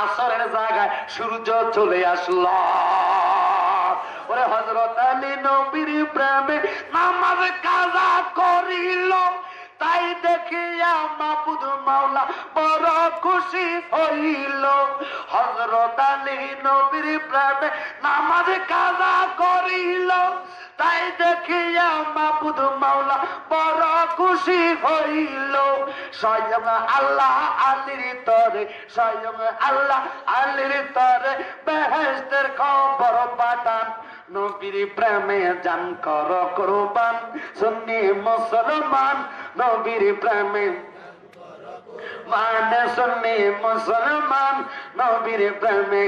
আসরের জায়গায় সূর্য চলে আসলো। ওরে হযরত আলী নবীর প্রেমে নামাজ কাজা করিল, তাই দেখিয়া মাবুদ মাওলা বড় খুশি হইল। হযরত আলী নবীর প্রেমে নামাজ কাজা করিল, তাই দেখিয়া মাবুদ মাওলা বড় খুশি হইল। স্বয়ং আল্লাহ আলীর তরে, স্বয়ং আল্লাহ আলীর তরে বেহেশতের খবর পাঠান। নবীর প্রেমে জান কর কুরবান, সুন্নি মুসলমান নবীর প্রেমে মানে সুন্নি মুসলমান নবীর প্রেমে।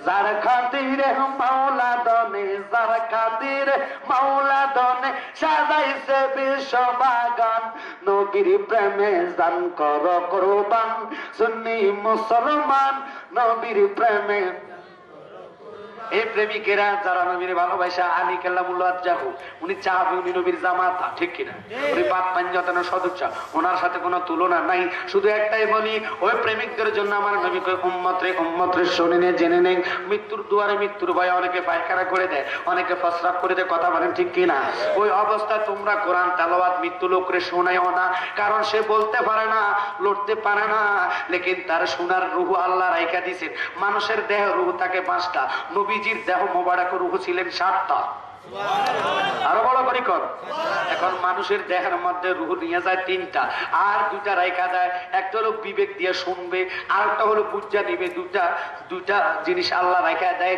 যার খাতিরে মাওলা দনে, যার খাতিরে মাওলা দনে সাজাইছে বিশ্ব বাগান। নবীর প্রেমে জান কর কুরবান, সুন্নি মুসলমান নবীর প্রেমে। এই প্রেমিকেরা যারা নবীর ভালোবাসা আলী কাল্লামুল্লাহ যাহু, উনি চাহাবি, উনি নবীর জামাতা, ঠিক কিনা? উনি পাক পাঞ্জাতানের সদস্য, ওনার সাথে কোনো তুলনা নাই। শুধু একটাই বলি, ওই প্রেমিকদের জন্য আমার নবীকে উম্মত রে শুনে নে, জেনে নেন। মৃত্যুর দুয়ারে মৃত্যুর ভয়ে অনেকে পায়খানা করে দেয়, অনেকে প্রস্রাব করে দেয়, কথা বলেন ঠিক কিনা? ওই অবস্থায় তোমরা কোরআন তেলাওয়াত মৃত্যু লোকরে শোনাইও না, কারণ সে বলতে পারে না, লড়তে পারে না, লেকিন তার শোনার রুহ আল্লাহ রাইখা দিয়েছেন। মানুষের দেহ রুহ থাকে 5টা, নবীজির দেহ মোবারক রুহ ছিলেন 7টা। আরো বড় করে কর। এখন মানুষের দেহের মধ্যে রুহ নিয়ে যায় 3টা, আর 2টা রাইখা দেয়। একটা হলো বিবেক দিয়ে শুনবে, আর একটা হলো বুঝা নিবে। দুটা জিনিস আল্লাহ রাইখা দেয়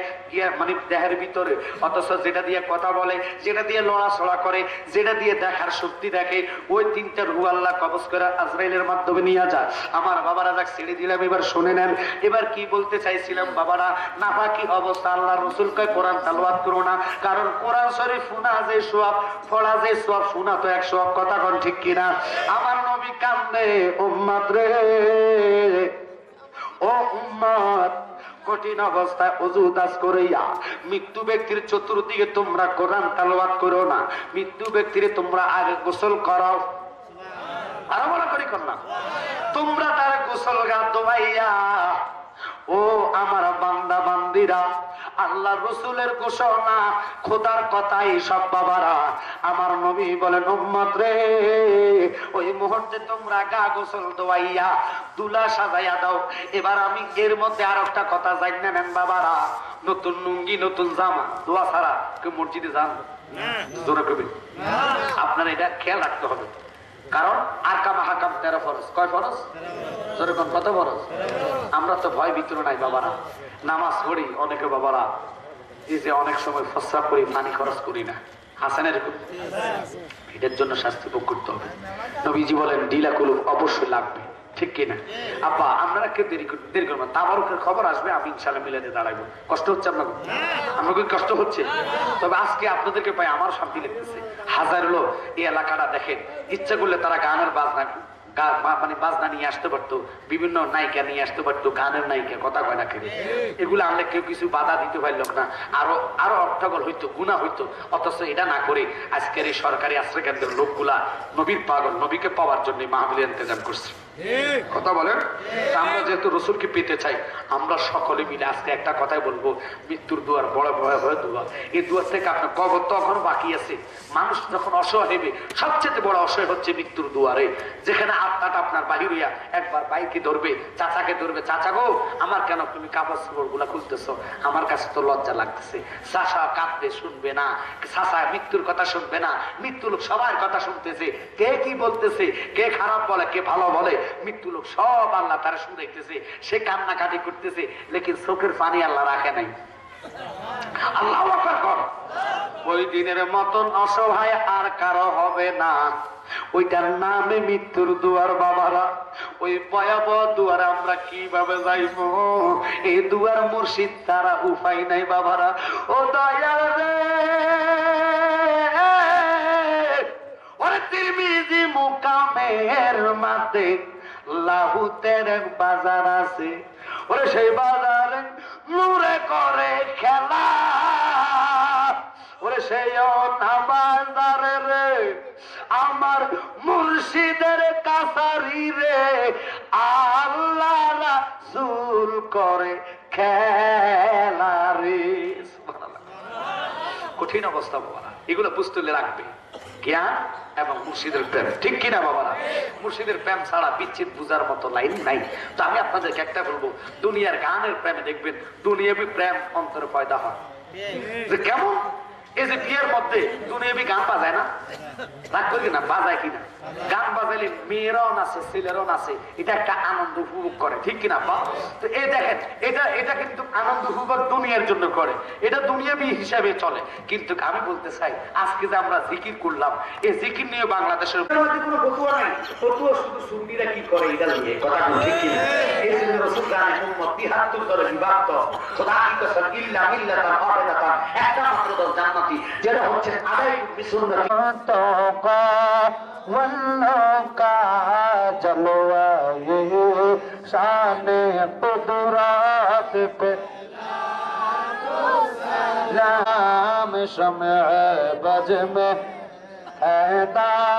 মানে দেহের ভিতরে। অথচ যেটা দিয়ে কথা বলে, যেটা দিয়ে লড়াচড়া করে, যেটা দিয়ে দেখার শক্তি দেখে, ওই 3টা রুহ আল্লাহ কবজ করে আজরাইলের মাধ্যমে নিয়ে যায়। আমার বাবারা যাক ছেড়ে দিলাম, এবার শুনে নেন। এবার কি বলতে চাইছিলাম বাবারা, নাফাকি অবস্থা আল্লাহ রসুল কয় কোরআন তেলাওয়াত করো না, কারণ কোরআন শরীফ শোনা যে সওয়াব, পড়া যে সওয়াব, শোনা তো 100 সওয়াব, কথা কোন ঠিক কিনা? আমার নবী কান্দে, উম্মত রে ও উম্মত, কঠিন অবস্থায় ওযু দাস করিয়া মৃত্যু ব্যক্তির চতুর্দিকে তোমরা কোরআন তেলাওয়াত করো না, মৃত্যু ব্যক্তির তোমরা আগে গোসল করাও। আরো বড় করি কর না, তোমরা তার গোসল গা দোবাইয়া। ও আমার বান্দা বান্দিরা, আল্লাহ রসুলের ঘোষণা, খোদার কথাই সব বাবারা। আমার নবী বলেন উম্মত রে, ওই মুহূর্তে তোমরা গা গোসল দোয়াইয়া দুলা সাজাইয়া দাও। এবার আমি এর মধ্যে আর একটা কথা জানি না নেন বাবারা, নতুন লুঙ্গি নতুন জামা দোয়া ছাড়া কেউ মসজিদে যান? জোরে কবি, আপনার এটা খেয়াল রাখতে হবে। কারণ আরকাম হাকাম 13 ফরজ। কয় ফরজ? জোরে কোন কত ফরজ? আমরা তো ভয় ভিতর নাই বাবারা, নামাজ পড়ি অনেকে বাবারা, এই যে অনেক সময় প্রস্রাব করি, পানি খরচ করি না, হাসান এরকম, এটার জন্য শাস্তি ভোগ করতে হবে। নবীজি বলেন ঢিলা কুলুপ অবশ্যই লাগবে, ঠিক কিনা? আপা আপনারা কেউ দেরি করবেন, তাবারুকের খবর আসবে, আমি ইনশাআল্লাহ মিলাতে দাঁড়াবো। কষ্ট হচ্ছে আপনাকে? আমাকে কষ্ট হচ্ছে, তবে আজকে আপনাদেরকে পাই আমার শান্তি লাগতেছে। হাজার লোক এই এলাকাটা দেখেন, ইচ্ছা করলে তারা গানের বাজনা মানে বাজনা নিয়ে আসতে পারতো, বিভিন্ন নায়িকা নিয়ে আসতে পারতো, গানের নায়িকা, কথা কয় না কেন? এগুলো আনলে কেউ কিছু বাধা দিতে পারল না, আরো অর্থবল হইতো, গুণা হইতো। অথচ এটা না করে আজকের এই সরকারি আশ্রয় কেন্দ্রের লোকগুলা নবীর পাগল, নবীকে পাওয়ার জন্য মাহফিলের ইন্তজাম করছে। কথা বলেন, আমরা যেহেতু রসুলকে পেতে চাই, আমরা সকলে মিলে আজকে একটা কথাই বলবো, মৃত্যুর দুয়ার বড় ভয়াবহ দুয়ার। এই দুয়ার থেকে আপনার কবর তো এখনো বাকি আছে। মানুষ যখন অসহায় হবে, সবচেয়ে বড় অসহায় হচ্ছে মৃত্যুর দুয়ারে, যেখানে আত্মাটা আপনার বাহির হইয়া একবার ভাইকে ধরবে, চাচাকে ধরবে, চাচা গো আমার কেন তুমি কাপড় চোপড় গুলা খুলতেছো, আমার কাছে তো লজ্জা লাগতেছে। চাচা কাঁদবে, শুনবে না, চাচা মৃত্যুর কথা শুনবে না, মৃত্যু লোক সবার কথা শুনতেছে, কে কি বলতেছে, কে খারাপ বলে, কে ভালো বলে, মৃত্যু লোক সব আল্লাহ তারা শুনতেছে, সে কান্নাকাটি করতেছে, লেকিন চোখের পানি আল্লাহ রাখে নাই। আল্লাহ আকবার। ওই দিনের মতন অসহায় আর কারো হবে না, ওইটার নামে মৃত্যুর দুয়ার বাবারা। ওই ভয়াবহ দুয়ারে আমরা কিভাবে যাইব? এই দুয়ার মুর্শিদ তারা উপায় নাই বাবারা। ও দয়াল রে, ওরে তিরমিজি মুকামের মাঝে লাহুতের এক বাজার আছে, ওরে সেই বাজারে নূরে করে খেলা, ওরে সেই বাজারে রে আমার মুর্শিদের কাছারি রে আল্লাহ রাসূল করে খেলা রে। কঠিন অবস্থা বাবারা, এগুলো বুঝতে রাখবে জ্ঞান এবং মুর্শিদের প্রেম, ঠিক কিনা বাবারা? মুর্শিদের প্রেম ছাড়া বিচ্ছিত বুঝার মতো লাইন নাই। তো আমি আপনাদেরকে একটা বলবো, দুনিয়ার গানের প্রেমে দেখবেন দুনিয়াবি প্রেম অন্তরে পয়দা হয়। যে কেমন? এই যে বিয়ের মধ্যে দুনিয়াবি গান বাজায় না, রাগ করি না, বাজায় কিনা? গান বাজাইলে মেয়েরাও নাচে, ছেলেরাও নাচে, এটা একটা আনন্দ উপভোগ করে, ঠিক কিনা? তো এই দেখেন, এটা কিন্তু আনন্দ উপভোগ দুনিয়ার জন্য করে, এটা দুনিয়াবি হিসাবে চলে। কিন্তু আমি বলতে চাই, আজকে যে আমরা জিকির করলাম, এই জিকির নিয়ে বাংলাদেশের কোনো ফতুয়া নাই। ফতুয়া শুধু সুন্নিরা কি করে এটা নিয়ে কথা, ঠিক কিনা? এই জন্য রাসূল গানে উম্মত ৭৩ দলে বিভক্ত। খোদা কি কসম, ইল্লা মিল্লাতান ওয়াহিদাতান, একটা মাত্র দল জান্নাতি, যেটা হচ্ছে আদায় বিসুন্নতি। का जलवा ये शान कुदरत पे राम शम्अ बज में हैदार